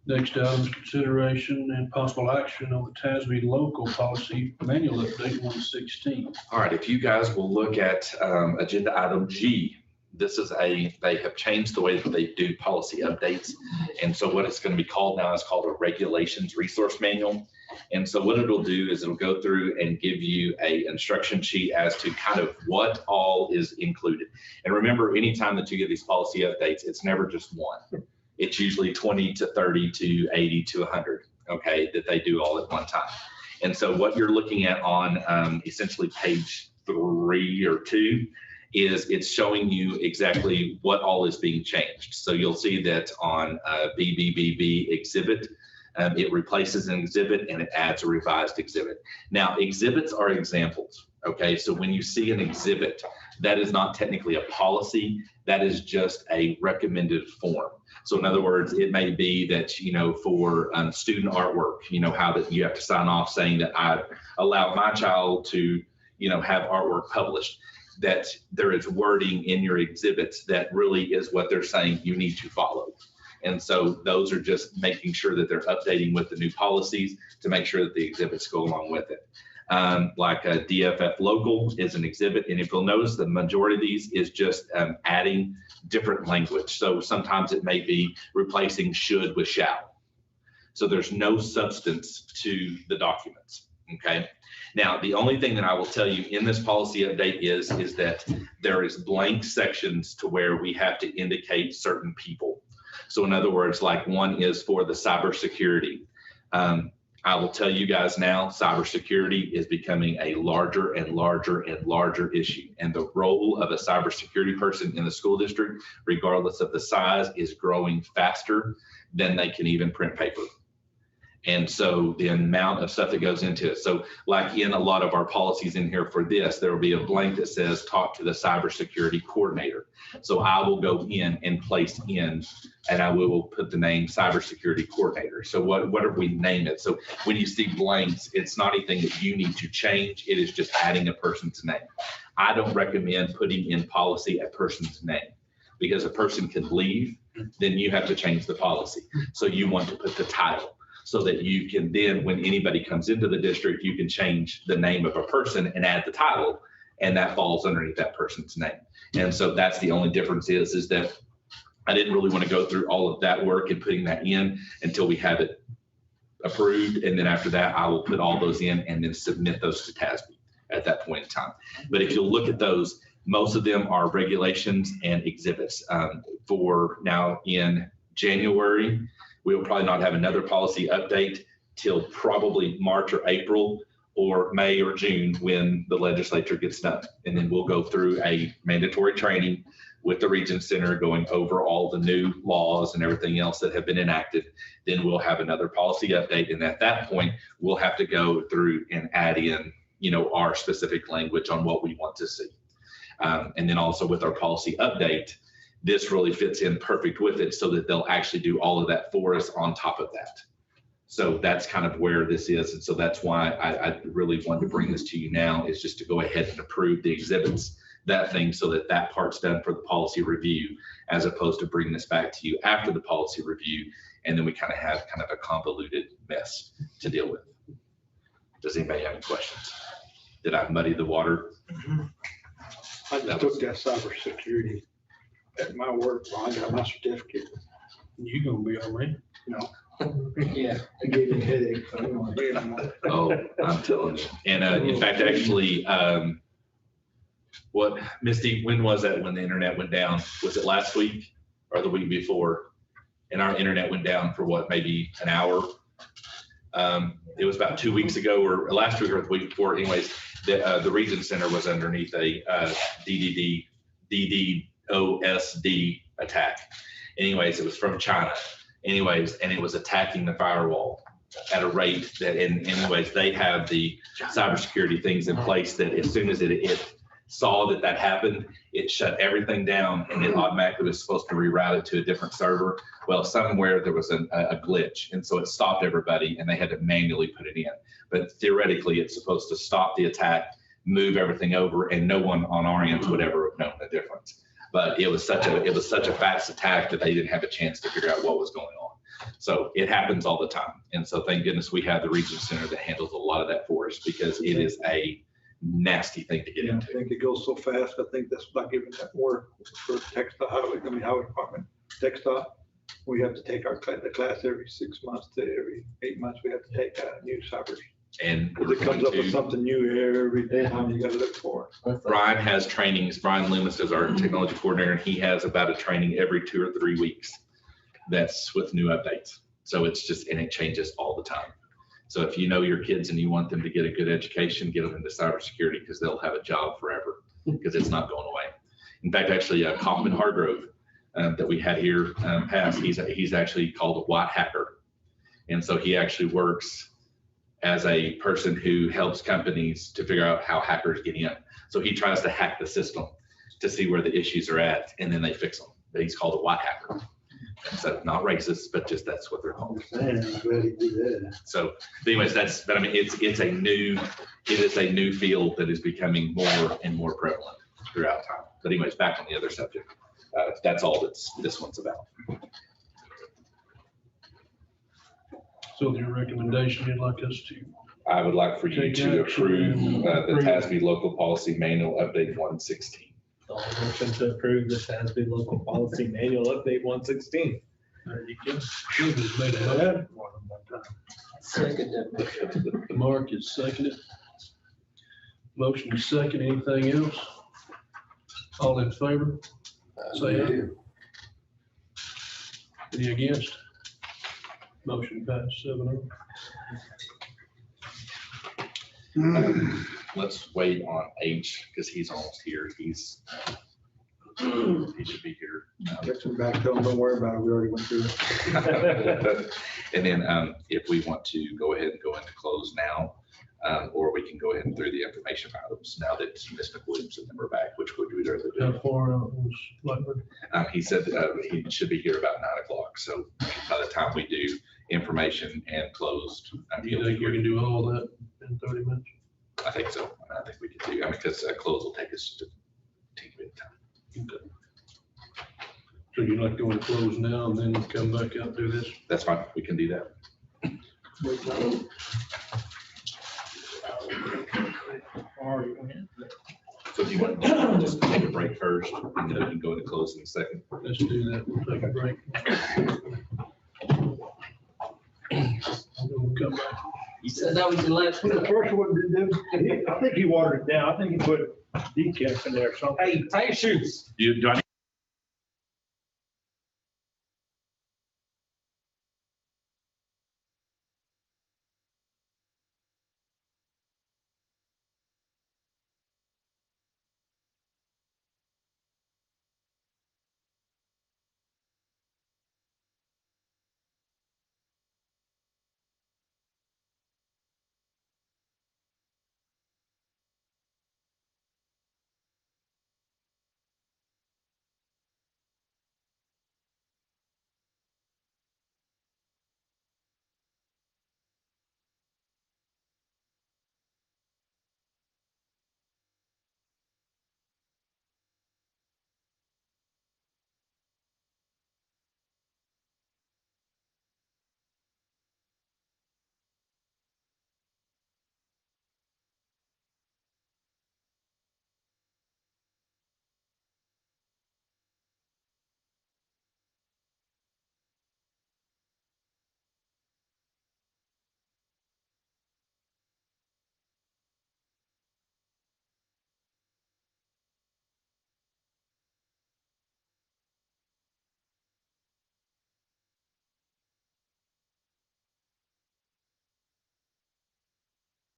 Next item is consideration and possible action on the TASB local policy manual update 116. All right, if you guys will look at agenda item G, this is they have changed the way that they do policy updates. And so what it's going to be called now is called a regulations resource manual. And so what it'll do is it'll go through and give you a instruction sheet as to kind of what all is included. And remember, anytime that you get these policy updates, it's never just one. It's usually 20 to 30 to 80 to 100 okay, that they do all at one time. And so what you're looking at on essentially page 3 or 2 is it's showing you exactly what all is being changed. So you'll see that on BBBB exhibit, it replaces an exhibit and it adds a revised exhibit. Now, exhibits are examples, okay? So when you see an exhibit, that is not technically a policy, that is just a recommended form. So in other words, it may be that, you know, for student artwork, you know, how that you have to sign off saying that I allow my child to, you know, have artwork published, that there is wording in your exhibits that really is what they're saying you need to follow. And so those are just making sure that they're updating with the new policies to make sure that the exhibits go along with it. Like a DFF local is an exhibit. And if you'll notice, the majority of these is just adding different language. So sometimes it may be replacing should with shall. So there's no substance to the documents, okay? Now, the only thing that I will tell you in this policy update is that there is blank sections to where we have to indicate certain people. So in other words, like one is for the cybersecurity. I will tell you guys now, cybersecurity is becoming a larger and larger and larger issue. And the role of a cybersecurity person in the school district, regardless of the size, is growing faster than they can even print paper. And so the amount of stuff that goes into it. So like in a lot of our policies in here for this, there will be a blank that says talk to the cybersecurity coordinator. So I will go in and place in, and I will put the name cybersecurity coordinator. So whatever we name it. So when you see blanks, it's not anything that you need to change. It is just adding a person's name. I don't recommend putting in policy a person's name because a person can leave, then you have to change the policy. So you want to put the title, so that you can then, when anybody comes into the district, you can change the name of a person and add the title, and that falls underneath that person's name. And so that's the only difference is that I didn't really want to go through all of that work and putting that in until we have it approved. And then after that, I will put all those in and then submit those to TASB at that point in time. But if you look at those, most of them are regulations and exhibits. For now in January, we will probably not have another policy update till probably March or April or May or June when the legislature gets done. And then we'll go through a mandatory training with the Region Center going over all the new laws and everything else that have been enacted. Then we'll have another policy update. And at that point, we'll have to go through and add in, you know, our specific language on what we want to see. And then also with our policy update, this really fits in perfect with it so that they'll actually do all of that for us on top of that. So that's kind of where this is. And so that's why I really wanted to bring this to you now, is just to go ahead and approve the exhibits, that thing, so that that part's done for the policy review, as opposed to bringing this back to you after the policy review. And then we kind of have kind of a convoluted mess to deal with. Does anybody have any questions? Did I muddy the water? I just took that cybersecurity at my work. Well, I got my certificate. You gonna be all right? No. Yeah, I gave me a headache. So I don't want to bring it on. Oh, I'm telling you. And in fact, actually, what, Misty, when was that when the internet went down? Was it last week or the week before? And our internet went down for what, maybe an hour? It was about 2 weeks ago or last week or the week before. Anyways, the Region Center was underneath a DDoSD attack. Anyways, it was from China. Anyways, and it was attacking the firewall at a rate that, anyways, they have the cybersecurity things in place that as soon as it saw that happened, it shut everything down and it automatically was supposed to reroute it to a different server. Well, somewhere there was a glitch, and so it stopped everybody and they had to manually put it in. But theoretically, it's supposed to stop the attack, move everything over, and no one on our end would ever have known the difference. But it was such a fast attack that they didn't have a chance to figure out what was going on. So it happens all the time. And so thank goodness we have the Region Center that handles a lot of that for us, because it is a nasty thing to get into. I think it goes so fast. I think that's like giving that work for textile, highway department, textile. We have to take the class every 6 months to every 8 months. We have to take a new cyber. And it comes up with something new every time you got to look for. Brian has trainings. Brian Loomis is our technology coordinator, and he has about a training every 2 or 3 weeks. That's with new updates. So it's just, and it changes all the time. So if you know your kids and you want them to get a good education, get them into cybersecurity because they'll have a job forever because it's not going away. In fact, actually, Kaufman Hargrove that we had here passed, he's actually called a white hacker. And so he actually works as a person who helps companies to figure out how hackers get in. So he tries to hack the system to see where the issues are at, and then they fix them. But he's called a white hacker. And so not racist, but just that's what they're called. So anyways, but I mean, it is a new field that is becoming more and more prevalent throughout time. But anyways, back on the other subject. That's all this one's about. So your recommendation, you'd like us to, I would like for you Take to action. approve the TASB Local Policy Manual Update 116. I'll motion to approve the TASB Local Policy Manual Update 116. there you go. Sugar's made a motion. Second that motion. Mark is seconded. Motion is second. Anything else? All in favor? Say aye. Any against? Motion passed 7-0. Let's wait on H because he's almost here. He should be here. Get some back, tell them, don't worry about it, we already went through it. And then if we want to go ahead and go into close now, or we can go ahead and through the information items now that Ms. McWilliams and them are back, which would we rather How do? far out was Blackbird? He said he should be here about 9 o'clock. So by the time we do information and closed, Do he'll you be think we here. can do all that in 30 minutes? I think so. I think we can do, because close will take us to take a bit of time. Okay. So you'd like to go and close now and then come back out and do this? That's fine. We can do that. So do you want to just take a break first and then we can go into close in a second? Let's do that. We'll take a break. We'll come back. You said that was the last The one. first one, I think he watered it down. I think he put decaf in there or something. Hey, tie your shoes. Do I need